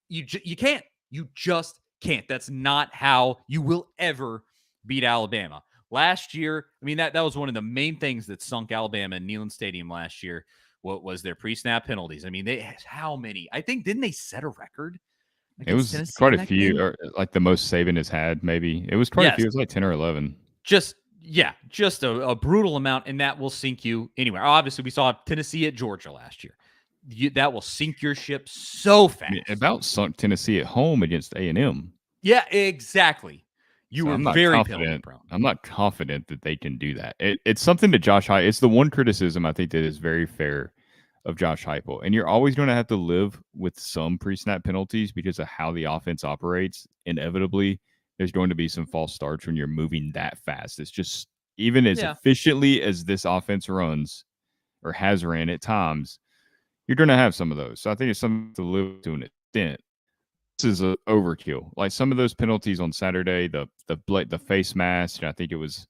You can't. You just can't. That's not how you will ever beat Alabama. Last year, I mean, that was one of the main things that sunk Alabama in Neyland Stadium last year. What was their pre-snap penalties? I mean, they had how many? I think, didn't they set a record? It was Tennessee quite a few, or like the most Saban has had, maybe. It was quite a few. It was like 10 or 11. Just a brutal amount, and that will sink you anywhere. Obviously, we saw Tennessee at Georgia last year. That will sink your ship so fast. It about sunk Tennessee at home against A&M. Yeah, exactly. Were very confident. I'm not confident that they can do that. It's something that Josh Heupel. It's the one criticism I think that is very fair of Josh Heupel, and you're always going to have to live with some pre-snap penalties because of how the offense operates. Inevitably, there's going to be some false starts when you're moving that fast. It's just even as efficiently as this offense runs or has ran at times, you're going to have some of those. So I think it's something to live to an extent. This is an overkill. Like some of those penalties on Saturday, the face mask. I think it was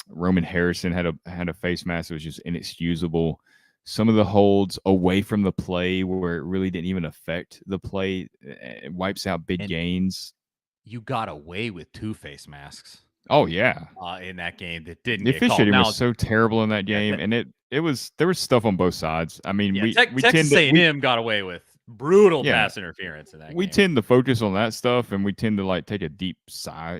Roman Harrison had a face mask that was just inexcusable. Some of the holds away from the play where it really didn't even affect the play, it wipes out big gains. You got away with 2 face masks. Oh yeah, in that game that didn't. The get called. officiating was so terrible in that game, and there was stuff on both sides. I mean, we Texas A&M got away with brutal pass interference in that game. We tend to focus on that stuff, and we tend to like take a deep sigh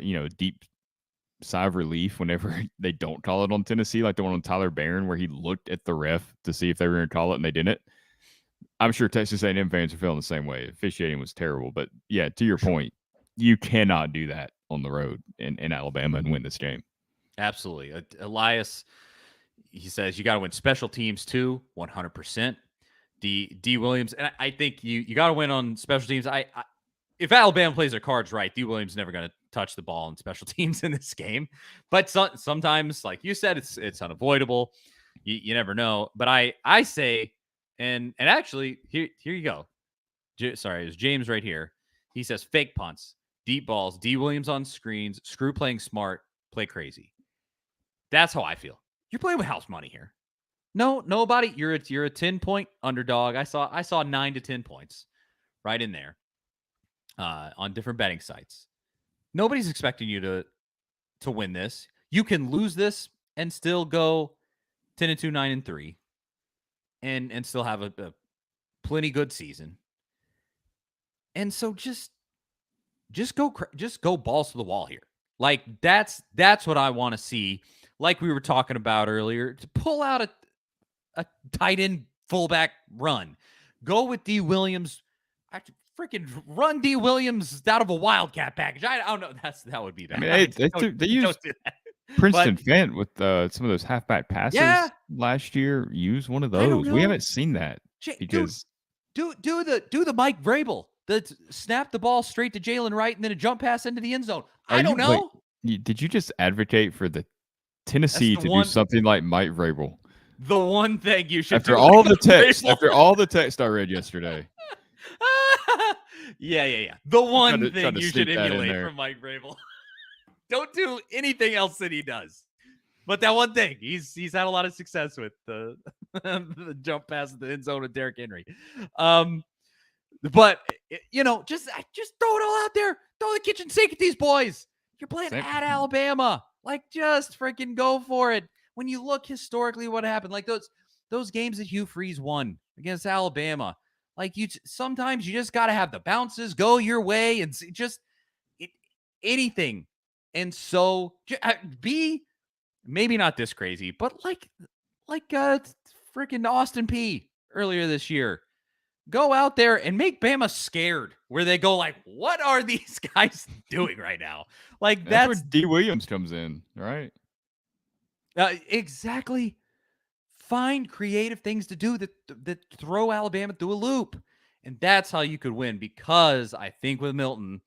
of relief whenever they don't call it on Tennessee, like the one on Tyler Barron where he looked at the ref to see if they were going to call it and they didn't. I'm sure Texas A&M fans are feeling the same way. Officiating was terrible, but yeah, to your point, you cannot do that on the road in Alabama and win this game. Absolutely. Elias, he says you got to win special teams too, 100%. D Williams, and I think you got to win on special teams. If Alabama plays their cards right, D Williams never going to touch the ball in special teams in this game. But sometimes, like you said, it's unavoidable. You never know. But I say, and actually, here you go. Sorry, it was James right here. He says fake punts, deep balls, D Williams on screens, screw playing smart, play crazy. That's how I feel. You're playing with house money here. No, nobody. You're a 10-point underdog. I saw 9 to 10 points right in there on different betting sites. Nobody's expecting you to win this. You can lose this and still go 10-2, 9-3, and still have a plenty good season. And so just go balls to the wall here. Like that's what I want to see. Like we were talking about earlier, to pull out a tight end fullback run. Go with D Williams. Freaking run D Williams out of a wildcat package. I don't know. That would be bad. I mean, they use Princeton Fent with some of those halfback passes last year used one of those. I don't know. We haven't seen that because do the Mike Vrabel, snap the ball straight to Jalen Wright and then a jump pass into the end zone. I don't know. Did you just advocate for the Tennessee to do something like Mike Vrabel? The one thing you should after all the text I read yesterday. Yeah. The one thing you should emulate from Mike Vrabel. Don't do anything else that he does. But that one thing, he's had a lot of success with the jump pass at the end zone with Derrick Henry. But just throw it all out there. Throw the kitchen sink at these boys. You're playing at Alabama. Like, just freaking go for it. When you look historically what happened, like those games that Hugh Freeze won against Alabama, like sometimes you just got to have the bounces go your way and just anything. And so be maybe not this crazy, but like freaking Austin P earlier this year. Go out there and make Bama scared, where they go like, what are these guys doing right now? Like, that's where D. Williams comes in, right? Exactly. Find creative things to do that throw Alabama through a loop. And that's how you could win, because I think with Milton,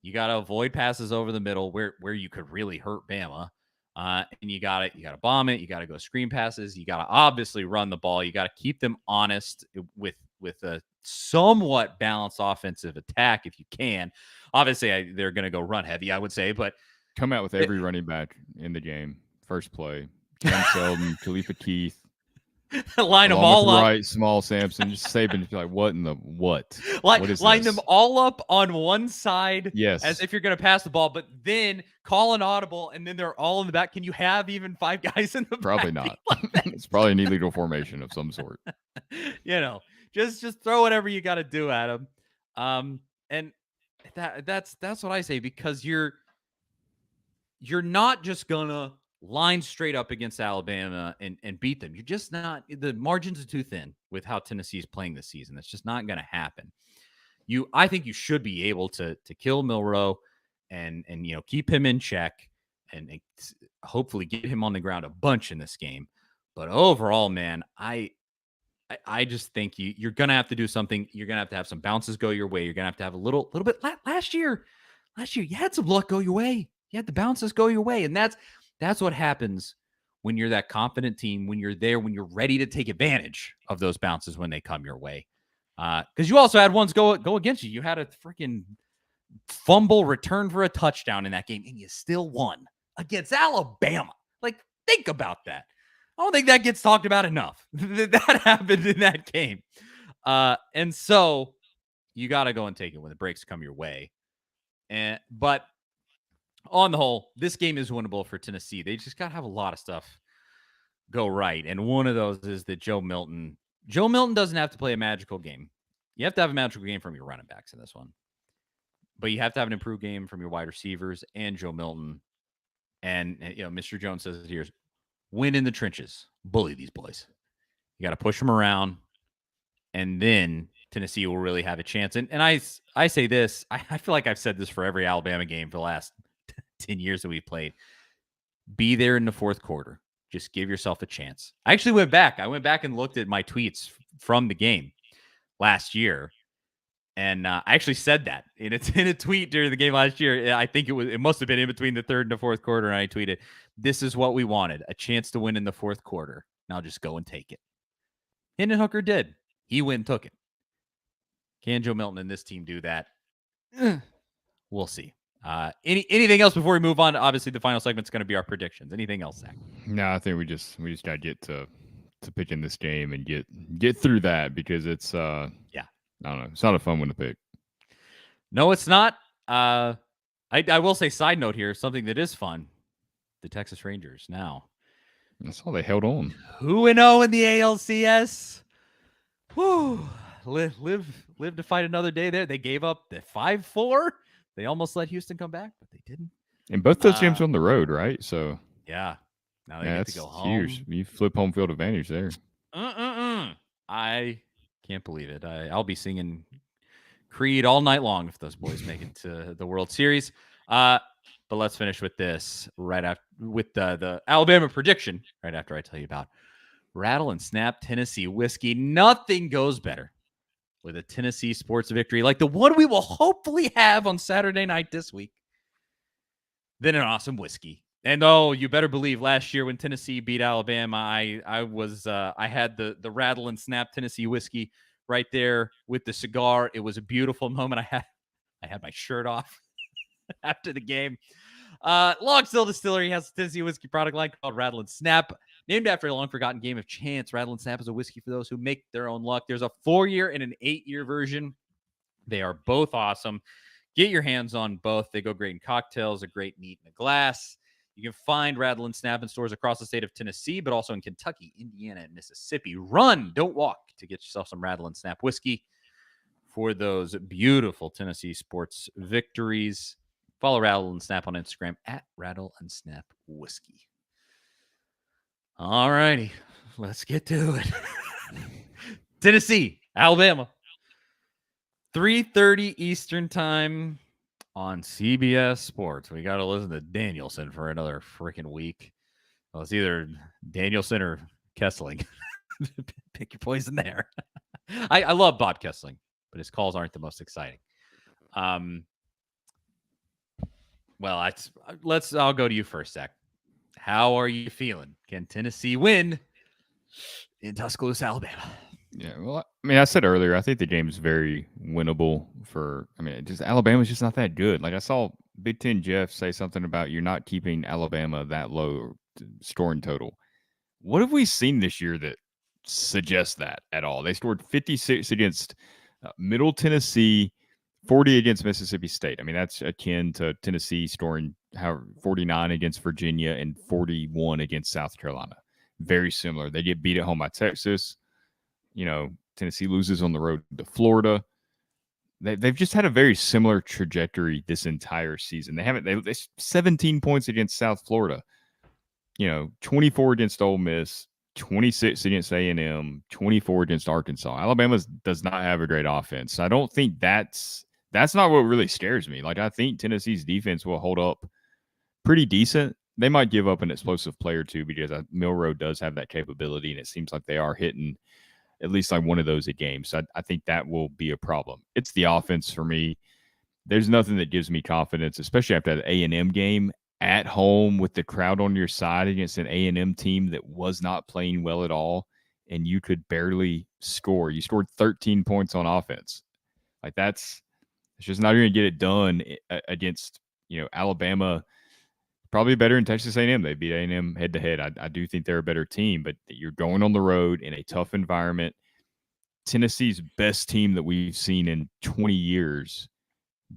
you got to avoid passes over the middle where you could really hurt Bama. And you got to bomb it. You got to go screen passes. You got to obviously run the ball. You got to keep them honest with a somewhat balanced offensive attack if you can. Obviously, they're going to go run heavy, I would say, but come out with every running back in the game. First play, Cam Seldon, Khalifa Keith. Line them all up. Right, Small Sampson, just Saban. Like, what in the what? Line them all up on one side, yes, as if you're going to pass the ball, but then call an audible, and then they're all in the back. Can you have even 5 guys in the probably back? Not. It's probably an illegal formation of some sort. Just throw whatever you got to do at them. And that's what I say, because you're not just gonna line straight up against Alabama and beat them. You're just not. The margins are too thin with how Tennessee's playing this season. That's just not going to happen. I think you should be able to kill Milroe and keep him in check and hopefully get him on the ground a bunch in this game. But overall, man, I just think you're going to have to do something. You're going to have some bounces go your way. You're going to have a little bit. Last year, you had some luck go your way. You had the bounces go your way. And that's what happens when you're that confident team, when you're there, when you're ready to take advantage of those bounces when they come your way. Because you also had ones go against you. You had a freaking fumble return for a touchdown in that game, and you still won against Alabama. Like, think about that. I don't think that gets talked about enough. That happened in that game. And so you got to go and take it when the breaks come your way. But on the whole, this game is winnable for Tennessee. They just got to have a lot of stuff go right. And one of those is that Joe Milton doesn't have to play a magical game. You have to have a magical game from your running backs in this one. But you have to have an improved game from your wide receivers and Joe Milton. And Mr. Jones says it here, win in the trenches. Bully these boys. You got to push them around. And then Tennessee will really have a chance. And I say this, I feel like I've said this for every Alabama game for the last 10 years that we've played. Be there in the fourth quarter. Just give yourself a chance. I actually went back and looked at my tweets from the game last year. And I actually said that in a tweet during the game last year. I think it must have been in between the third and the fourth quarter. And I tweeted, this is what we wanted, a chance to win in the fourth quarter. Now just go and take it. Hendon Hooker did. He went and took it. Can Joe Milton and this team do that? We'll see. Anything else before we move on? Obviously, the final segment's going to be our predictions. Anything else, Zach? No, I think we just got to get to pick in this game and get through that, because it's I don't know, it's not a fun one to pick. No, it's not. I will say, side note here, something that is fun: the Texas Rangers now. That's all they held on. 2-0 in the ALCS. Whew. Live to fight another day there. They gave up the 5-4. They almost let Houston come back, but they didn't. And both those games on the road, right? So yeah, now they get to go home. Huge. You flip home field advantage there. I can't believe it. I'll be singing Creed all night long if those boys make it to the World Series. But let's finish with this right after with the Alabama prediction right after I tell you about Rattle and Snap Tennessee whiskey. Nothing goes better with a Tennessee sports victory like the one we will hopefully have on Saturday night this week than an awesome whiskey. And you better believe last year when Tennessee beat Alabama, I had the Rattle and Snap Tennessee whiskey right there with the cigar. It was a beautiful moment. I had my shirt off after the game. Logsdale Distillery has a Tennessee whiskey product line called Rattle and Snap, named after a long-forgotten game of chance. Rattle and Snap is a whiskey for those who make their own luck. There's a 4-year and an 8-year version. They are both awesome. Get your hands on both. They go great in cocktails, a great neat in a glass. You can find Rattle and Snap in stores across the state of Tennessee, but also in Kentucky, Indiana, and Mississippi. Run, don't walk, to get yourself some Rattle and Snap whiskey for those beautiful Tennessee sports victories. Follow Rattle and Snap on Instagram at Rattle and Snap Whiskey. All righty, let's get to it. Tennessee, Alabama. 3:30 Eastern time on CBS Sports. We got to listen to Danielson for another freaking week. Well, it's either Danielson or Kessling. Pick your poison there. I love Bob Kessling, but his calls aren't the most exciting. Well, I'll go to you first, Zach. How are you feeling? Can Tennessee win in Tuscaloosa, Alabama? Yeah, well, I mean, I said earlier, I think the game's very winnable Alabama's just not that good. Like I saw Big Ten Jeff say something about you're not keeping Alabama that low scoring total. What have we seen this year that suggests that at all? They scored 56 against Middle Tennessee, 40 against Mississippi State. I mean, that's akin to Tennessee scoring 49 against Virginia and 41 against South Carolina. Very similar. They get beat at home by Texas. Tennessee loses on the road to Florida. They've just had a very similar trajectory this entire season. They 17 points against South Florida. 24 against Ole Miss, 26 against A&M, 24 against Arkansas. Alabama does not have a great offense. I don't think that's not what really scares me. Like, I think Tennessee's defense will hold up pretty decent. They might give up an explosive play or two because Milroe does have that capability, and it seems like they are hitting at least like one of those a game. So I think that will be a problem. It's the offense for me. There's nothing that gives me confidence, especially after the A&M game at home with the crowd on your side against an A&M team that was not playing well at all, and you could barely score. You scored 13 points on offense. Like, it's just not going to get it done against, Alabama. Probably better in Texas A&M. They beat A&M head-to-head. I do think they're a better team, but you're going on the road in a tough environment. Tennessee's best team that we've seen in 20 years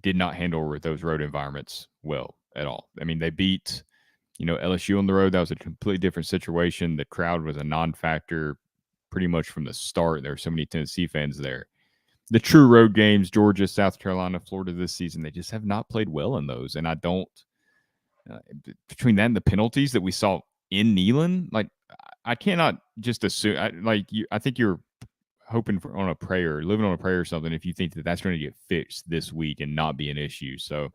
did not handle those road environments well at all. I mean, they beat, LSU on the road. That was a completely different situation. The crowd was a non-factor pretty much from the start. There were so many Tennessee fans there. The true road games, Georgia, South Carolina, Florida this season, they just have not played well in those. And I don't between that and the penalties that we saw in Neyland, like, I cannot just assume. I think you're hoping on a prayer, living on a prayer or something, if you think that that's going to get fixed this week and not be an issue. So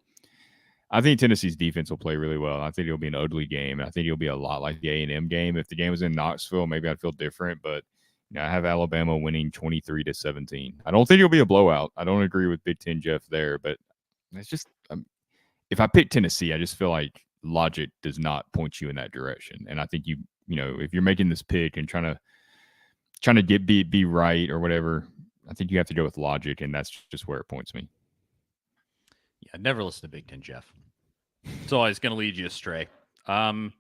I think Tennessee's defense will play really well. I think it'll be an ugly game. I think it'll be a lot like the A&M game. If the game was in Knoxville, maybe I'd feel different, but I have Alabama winning 23-17. I don't think it'll be a blowout. I don't agree with Big Ten Jeff there, but it's just if I pick Tennessee, I just feel like logic does not point you in that direction. And I think if you're making this pick and trying to get be right or whatever, I think you have to go with logic, and that's just where it points me. Yeah, never listen to Big Ten Jeff. It's always going to lead you astray. I'll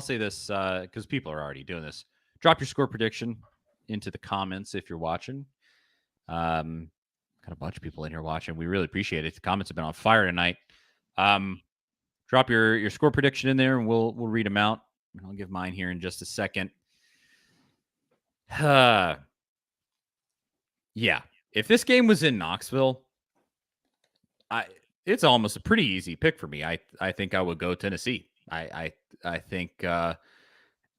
say this because people are already doing this. Drop your score prediction into the comments if you're watching. Got a bunch of people in here watching. We really appreciate it. The comments have been on fire tonight. Drop your score prediction in there, and we'll read them out. I'll give mine here in just a second. Yeah. If this game was in Knoxville, it's almost a pretty easy pick for me. I think I would go Tennessee. I think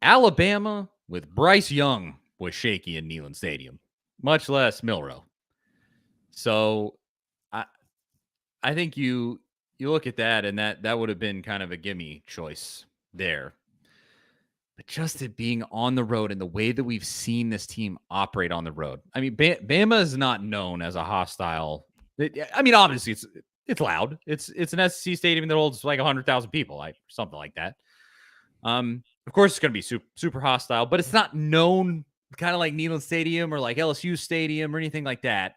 Alabama with Bryce Young was shaky in Neyland Stadium, much less Milroe. So I think you look at that, and that would have been kind of a gimme choice there. But just it being on the road and the way that we've seen this team operate on the road. I mean, Bama is not known as a hostile. I mean, obviously it's loud. It's an SEC stadium that holds like 100,000 people, like something like that. Of course it's going to be super, super hostile, but it's not known kind of like Neyland Stadium or like LSU Stadium or anything like that.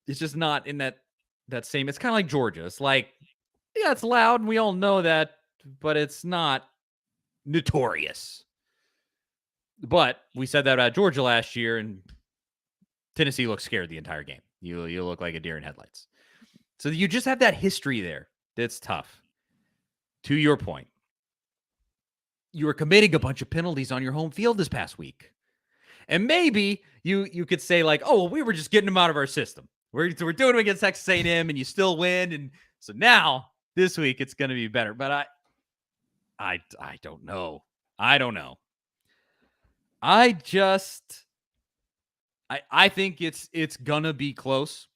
It's just not in that same. It's kind of like Georgia. It's like, yeah, it's loud and we all know that, but it's not notorious. But we said that about Georgia last year, and Tennessee looked scared the entire game. You look like a deer in headlights. So you just have that history there that's tough. To your point, you were committing a bunch of penalties on your home field this past week. And maybe you could say like, oh, well, we were just getting them out of our system. We're doing them against Texas A&M, and you still win. And so now this week it's going to be better. But I don't know. I don't know. I think it's gonna be close,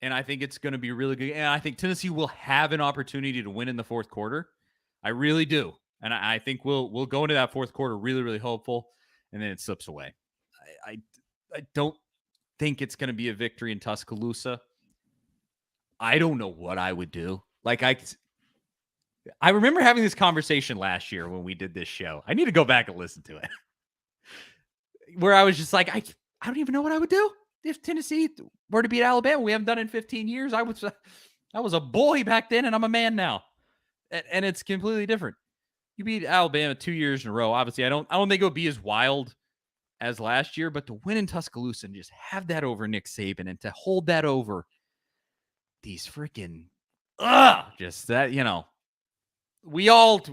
and I think it's gonna be really good. And I think Tennessee will have an opportunity to win in the fourth quarter. I really do, and I think we'll go into that fourth quarter really, really hopeful, and then it slips away. I don't think it's gonna be a victory in Tuscaloosa. I don't know what I would do. Like I remember having this conversation last year when we did this show. I need to go back and listen to it. Where I was just like, I don't even know what I would do if Tennessee were to beat Alabama. We haven't done it in 15 years. I was a boy back then, and I'm a man now, and it's completely different. You beat Alabama 2 years in a row. Obviously, I don't think it would be as wild as last year, but to win in Tuscaloosa and just have that over Nick Saban and to hold that over these freaking just that, we all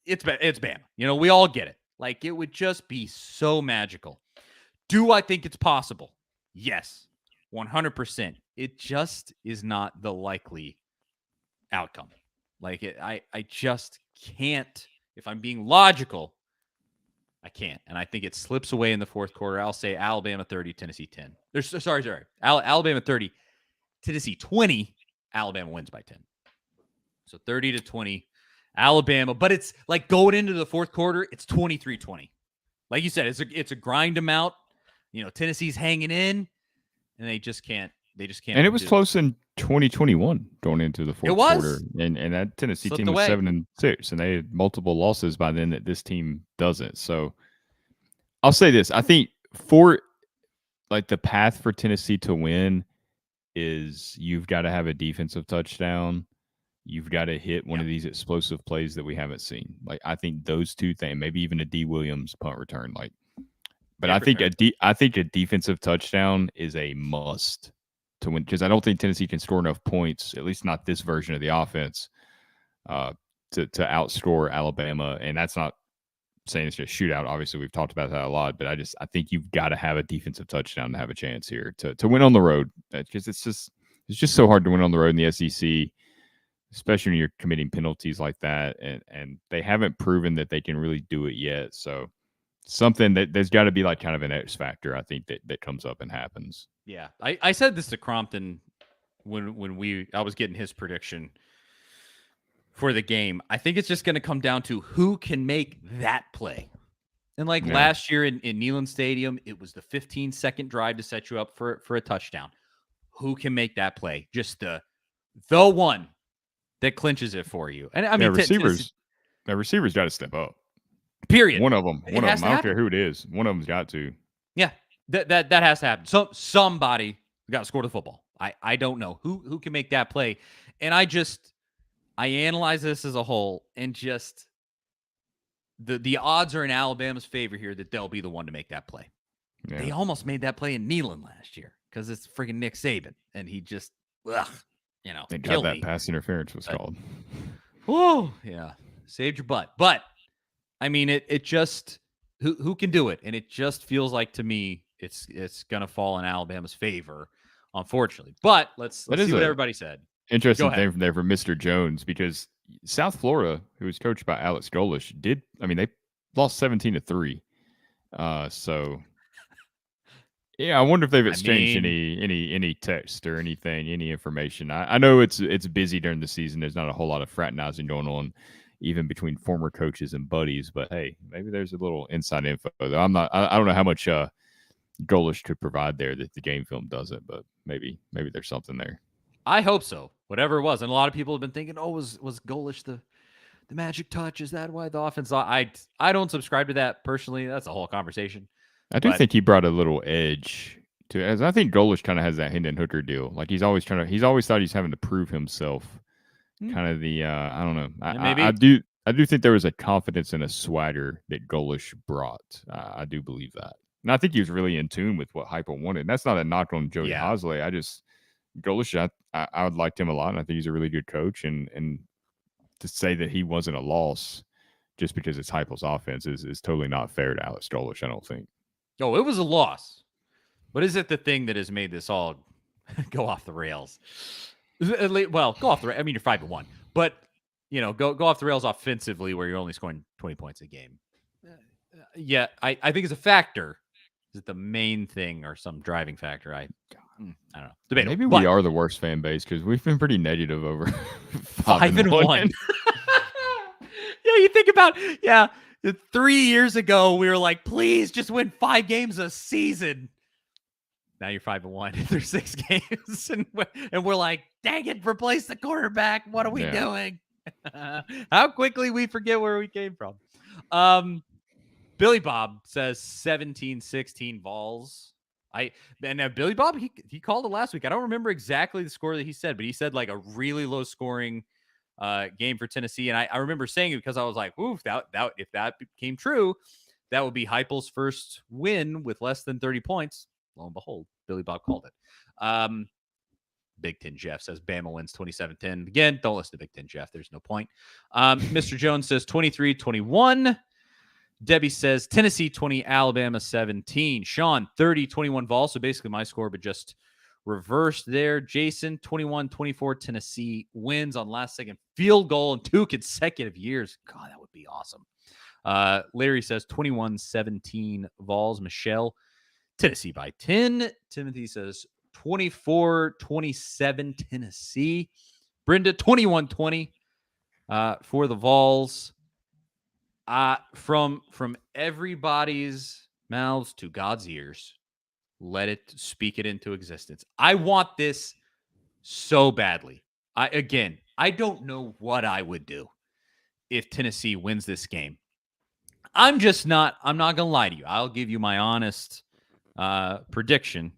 it's Bama. We all get it. Like, it would just be so magical. Do I think it's possible? Yes, 100%. It just is not the likely outcome. Like, I just can't. If I'm being logical, I can't. And I think it slips away in the fourth quarter. I'll say Alabama 30, Tennessee 10. Sorry. Alabama 30, Tennessee 20. Alabama wins by 10. So 30-20, Alabama. But it's like going into the fourth quarter, it's 23-20. Like you said, it's a grind them out. Tennessee's hanging in, and they just can't. And it was close in 2021 going into the fourth quarter. And that Tennessee team was 7-6, and they had multiple losses by then that this team doesn't. So I'll say this. I think for like the path for Tennessee to win is you've got to have a defensive touchdown. You've got to hit one of these explosive plays that we haven't seen. Like, I think those two things, maybe even a D. Williams punt return. Like, but I think a defensive touchdown is a must to win, because I don't think Tennessee can score enough points, at least not this version of the offense, to outscore Alabama. And that's not saying it's just shootout. Obviously, we've talked about that a lot, but I think you've got to have a defensive touchdown to have a chance here to win on the road. Because it's just so hard to win on the road in the SEC, especially when you're committing penalties like that, and they haven't proven that they can really do it yet. So something that there's got to be like kind of an X factor, I think, that comes up and happens. Yeah, I said this to Crompton when I was getting his prediction for the game. I think it's just going to come down to who can make that play. And like last year in Neyland Stadium, it was the 15-second drive to set you up for a touchdown. Who can make that play? Just the one that clinches it for you. And I mean, receivers got to step up. Period. One of them. I don't care who it is. One of them's got to. Yeah, that has to happen. So somebody got to score the football. I don't know who can make that play. And I analyze this as a whole, and just the odds are in Alabama's favor here that they'll be the one to make that play. Yeah. They almost made that play in Neyland last year because it's freaking Nick Saban, and he just Thank God that pass interference was called. Oh yeah, saved your butt. But I mean, it just who can do it, and it just feels like to me it's gonna fall in Alabama's favor, unfortunately. But let's see what everybody said. Interesting thing from there for Mr. Jones, because South Florida, who was coached by Alex Golish, they lost 17-3. So Yeah, I wonder if they've I exchanged mean, any text or anything, any information. I know it's busy during the season. There's not a whole lot of fraternizing going on, even between former coaches and buddies. But hey, maybe there's a little inside info. Though I don't know how much Golish could provide there that the game film doesn't, but maybe there's something there. I hope so. Whatever it was, and a lot of people have been thinking, "Oh, was Golish the magic touch? Is that why the offense?" I don't subscribe to that personally. That's a whole conversation. I do But think he brought a little edge to, as I think Golish kind of has that Hendon Hooker deal. Like he's always thought he's having to prove himself. Kind of the I don't know. maybe I do think there was a confidence and a swagger that Golish brought. I do believe that, and I think he was really in tune with what Heupel wanted. And that's not a knock on Joey Hosley. I just Golish, I would liked him a lot, and I think he's a really good coach. And to say that he wasn't a loss just because it's Heupel's offense is totally not fair to Alex Golish. I don't think. Oh, it was a loss. But is it the thing that has made this all go off the rails? Well, go off the rails. I mean, you're 5-1, but go off the rails offensively where you're only scoring 20 points a game. Yeah, I think it's a factor. Is it the main thing or some driving factor? I don't know. Debatable. Maybe we are the worst fan base because we've been pretty negative over 5-1. Yeah, you think about 3 years ago we were like, please just win 5 games a season. Now you're 5-1 through 6 games, and we're like, dang it, replace the quarterback. What are we doing? How quickly we forget where we came from. Billy Bob says 17-16 Vols. Billy Bob, he called it last week. I don't remember exactly the score that he said, but he said like a really low scoring game for Tennessee. And I remember saying it because I was like, oof, that if that became true, that would be Heupel's first win with less than 30 points. Lo and behold, Billy Bob called it. Big Ten Jeff says Bama wins 27-10. Again, don't listen to Big Ten Jeff. There's no point. Mr. Jones says 23-21. Debbie says Tennessee 20, Alabama 17. Sean 30-21 Vols. So basically my score, but just reversed there. Jason 21-24. Tennessee wins on last second field goal in 2 consecutive years. God, that would be awesome. Larry says 21-17 Vols. Michelle, Tennessee by 10. Timothy says 24-27 Tennessee. Brenda 21-20 for the Vols. From everybody's mouths to God's ears, let it speak it into existence. I want this so badly. I don't know what I would do if Tennessee wins this game. I'm not gonna lie to you. I'll give you my honest prediction.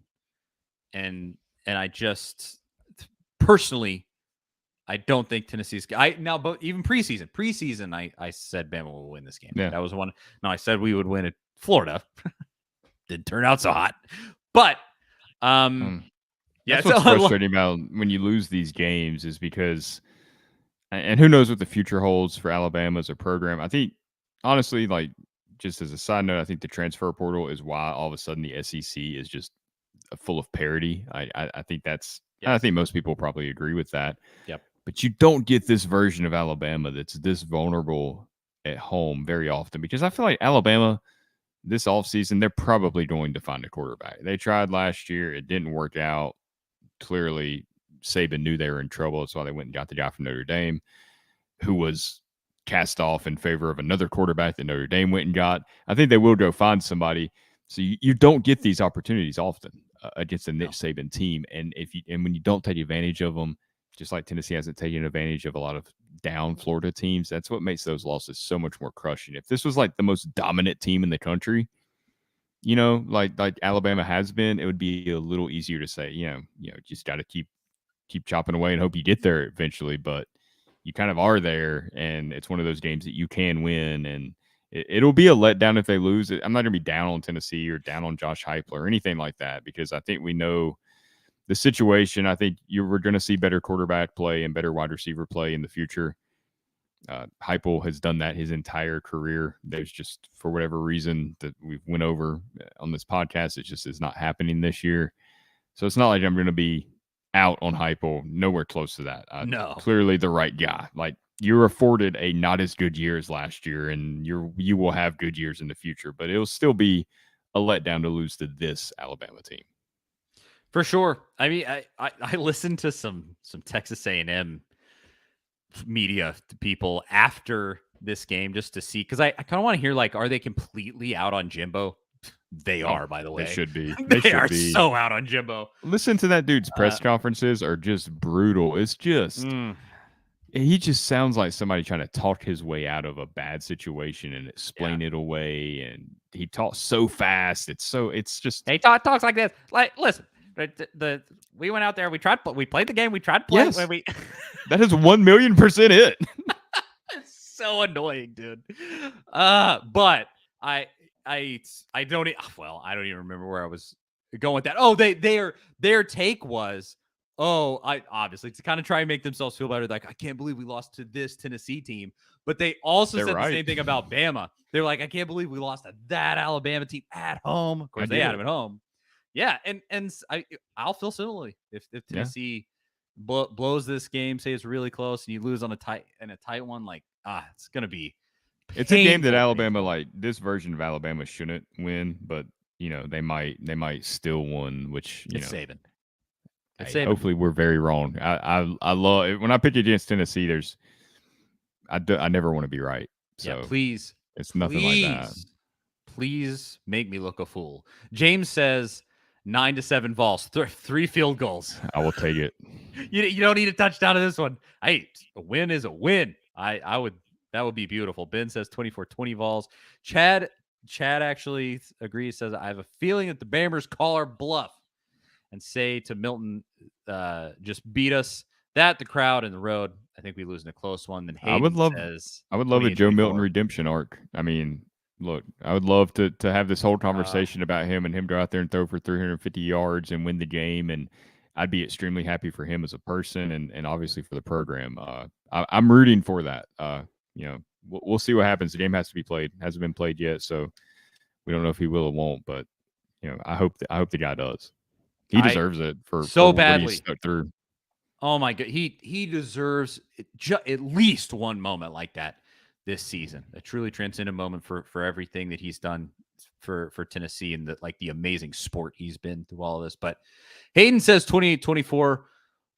And I just personally, I don't think Tennessee's. But even preseason, I said Bama will win this game. Yeah. That was one. No, I said we would win at Florida. Didn't turn out so hot, but that's what's frustrating about when you lose these games is because, and who knows what the future holds for Alabama as a program. I think honestly, like just as a side note, I think the transfer portal is why all of a sudden the SEC is just full of parity. I think that's. Yes. I think most people probably agree with that. Yep. But you don't get this version of Alabama that's this vulnerable at home very often because I feel like Alabama this offseason, they're probably going to find a quarterback. They tried last year. It didn't work out. Clearly, Saban knew they were in trouble. That's why they went and got the guy from Notre Dame who was cast off in favor of another quarterback that Notre Dame went and got. I think they will go find somebody. So you don't get these opportunities often against a Nick Saban team. And when you don't take advantage of them, just like Tennessee hasn't taken advantage of a lot of down Florida teams, that's what makes those losses so much more crushing. If this was like the most dominant team in the country, like Alabama has been, it would be a little easier to say, just got to keep chopping away and hope you get there eventually. But you kind of are there, and it's one of those games that you can win, and it'll be a letdown if they lose. I'm not going to be down on Tennessee or down on Josh Heupel or anything like that because I think we know the situation. I think we're going to see better quarterback play and better wide receiver play in the future. Heupel has done that his entire career. There's just, for whatever reason that we've went over on this podcast, it just is not happening this year. So it's not like I'm going to be out on Heupel. Nowhere close to that. No. Clearly the right guy. Like, you're afforded a not as good year as last year, and you will have good years in the future, but it'll still be a letdown to lose to this Alabama team. For sure. I mean, I listened to some Texas A&M media people after this game just to see, because I kind of want to hear, like, are they completely out on Jimbo? They are, by the way. They should be. They are so out on Jimbo. Listen to that dude's press conferences are just brutal. It's just he just sounds like somebody trying to talk his way out of a bad situation and explain it away. And he talks so fast. It's just he talks like this. Like, listen, we went out there, we played the game, we tried to play it when we that is 1,000,000% it. It's so annoying, dude. But I don't even remember where I was going with that. Oh, their take was, obviously to kind of try and make themselves feel better. Like, I can't believe we lost to this Tennessee team. But they also said the same thing about Bama. They're like, I can't believe we lost to that Alabama team at home. Of course, they had them at home. Yeah, and I'll feel similarly if Tennessee blows this game, say it's really close, and you lose on a tight one. Like, it's gonna be. It's a game that Alabama, like this version of Alabama, shouldn't win, but they might still win, which it's Saban. Hopefully, we're very wrong. I love it. When I pick against Tennessee. I never want to be right. So please, it's nothing like that. Please make me look a fool. James says 9-7 Vols, 3 field goals. I will take it. You don't need a touchdown in this one. A win is a win. That would be beautiful. Ben says 24-20 Vols. Chad actually agrees, says, I have a feeling that the Bammers call our bluff and say to Milton, just beat us. That the crowd and the road, I think we lose in a close one. Then Hayden I would love a Joe Milton redemption arc. I mean, look, I would love to have this whole conversation about him and him go out there and throw for 350 yards and win the game. And I'd be extremely happy for him as a person and obviously for the program. I'm rooting for that. We'll see what happens. The game has to be played. It hasn't been played yet, so we don't know if he will or won't. But I hope the guy does. He deserves it for badly. What he stuck through. Oh my God, he deserves at least one moment like that this season. A truly transcendent moment for everything that he's done for Tennessee and the amazing sport he's been through all of this. But Hayden says 28-24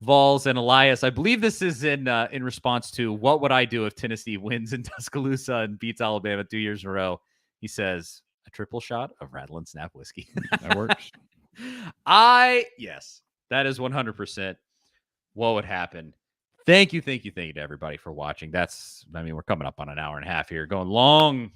Vols. And Elias, I believe this is in response to what would I do if Tennessee wins in Tuscaloosa and beats Alabama 2 years in a row. He says a triple shot of Rattle and Snap whiskey. That works. Yes, that is 100% what would happen. Thank you to everybody for watching. We're coming up on an hour and a half here, going long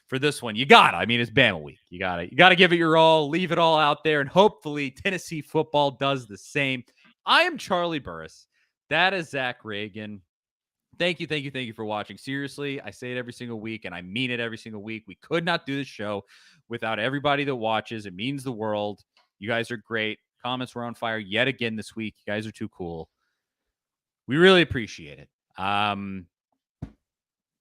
for this one. It's Bama week. You gotta give it your all, leave it all out there, and hopefully Tennessee football does the same. I am Charlie Burris. That is Zach Reagan. Thank you for watching. Seriously, I say it every single week, and I mean it every single week. We could not do this show without everybody that watches. It means the world. You guys are great. Comments were on fire yet again this week. You guys are too cool. We really appreciate it.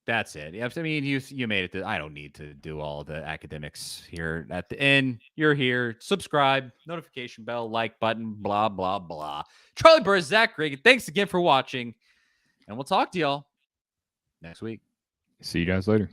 That's it. You made it. I don't need to do all the academics here at the end. You're here. Subscribe, notification bell, like button, blah, blah, blah. Charlie Burr, Zach Reagan, thanks again for watching. And we'll talk to y'all next week. See you guys later.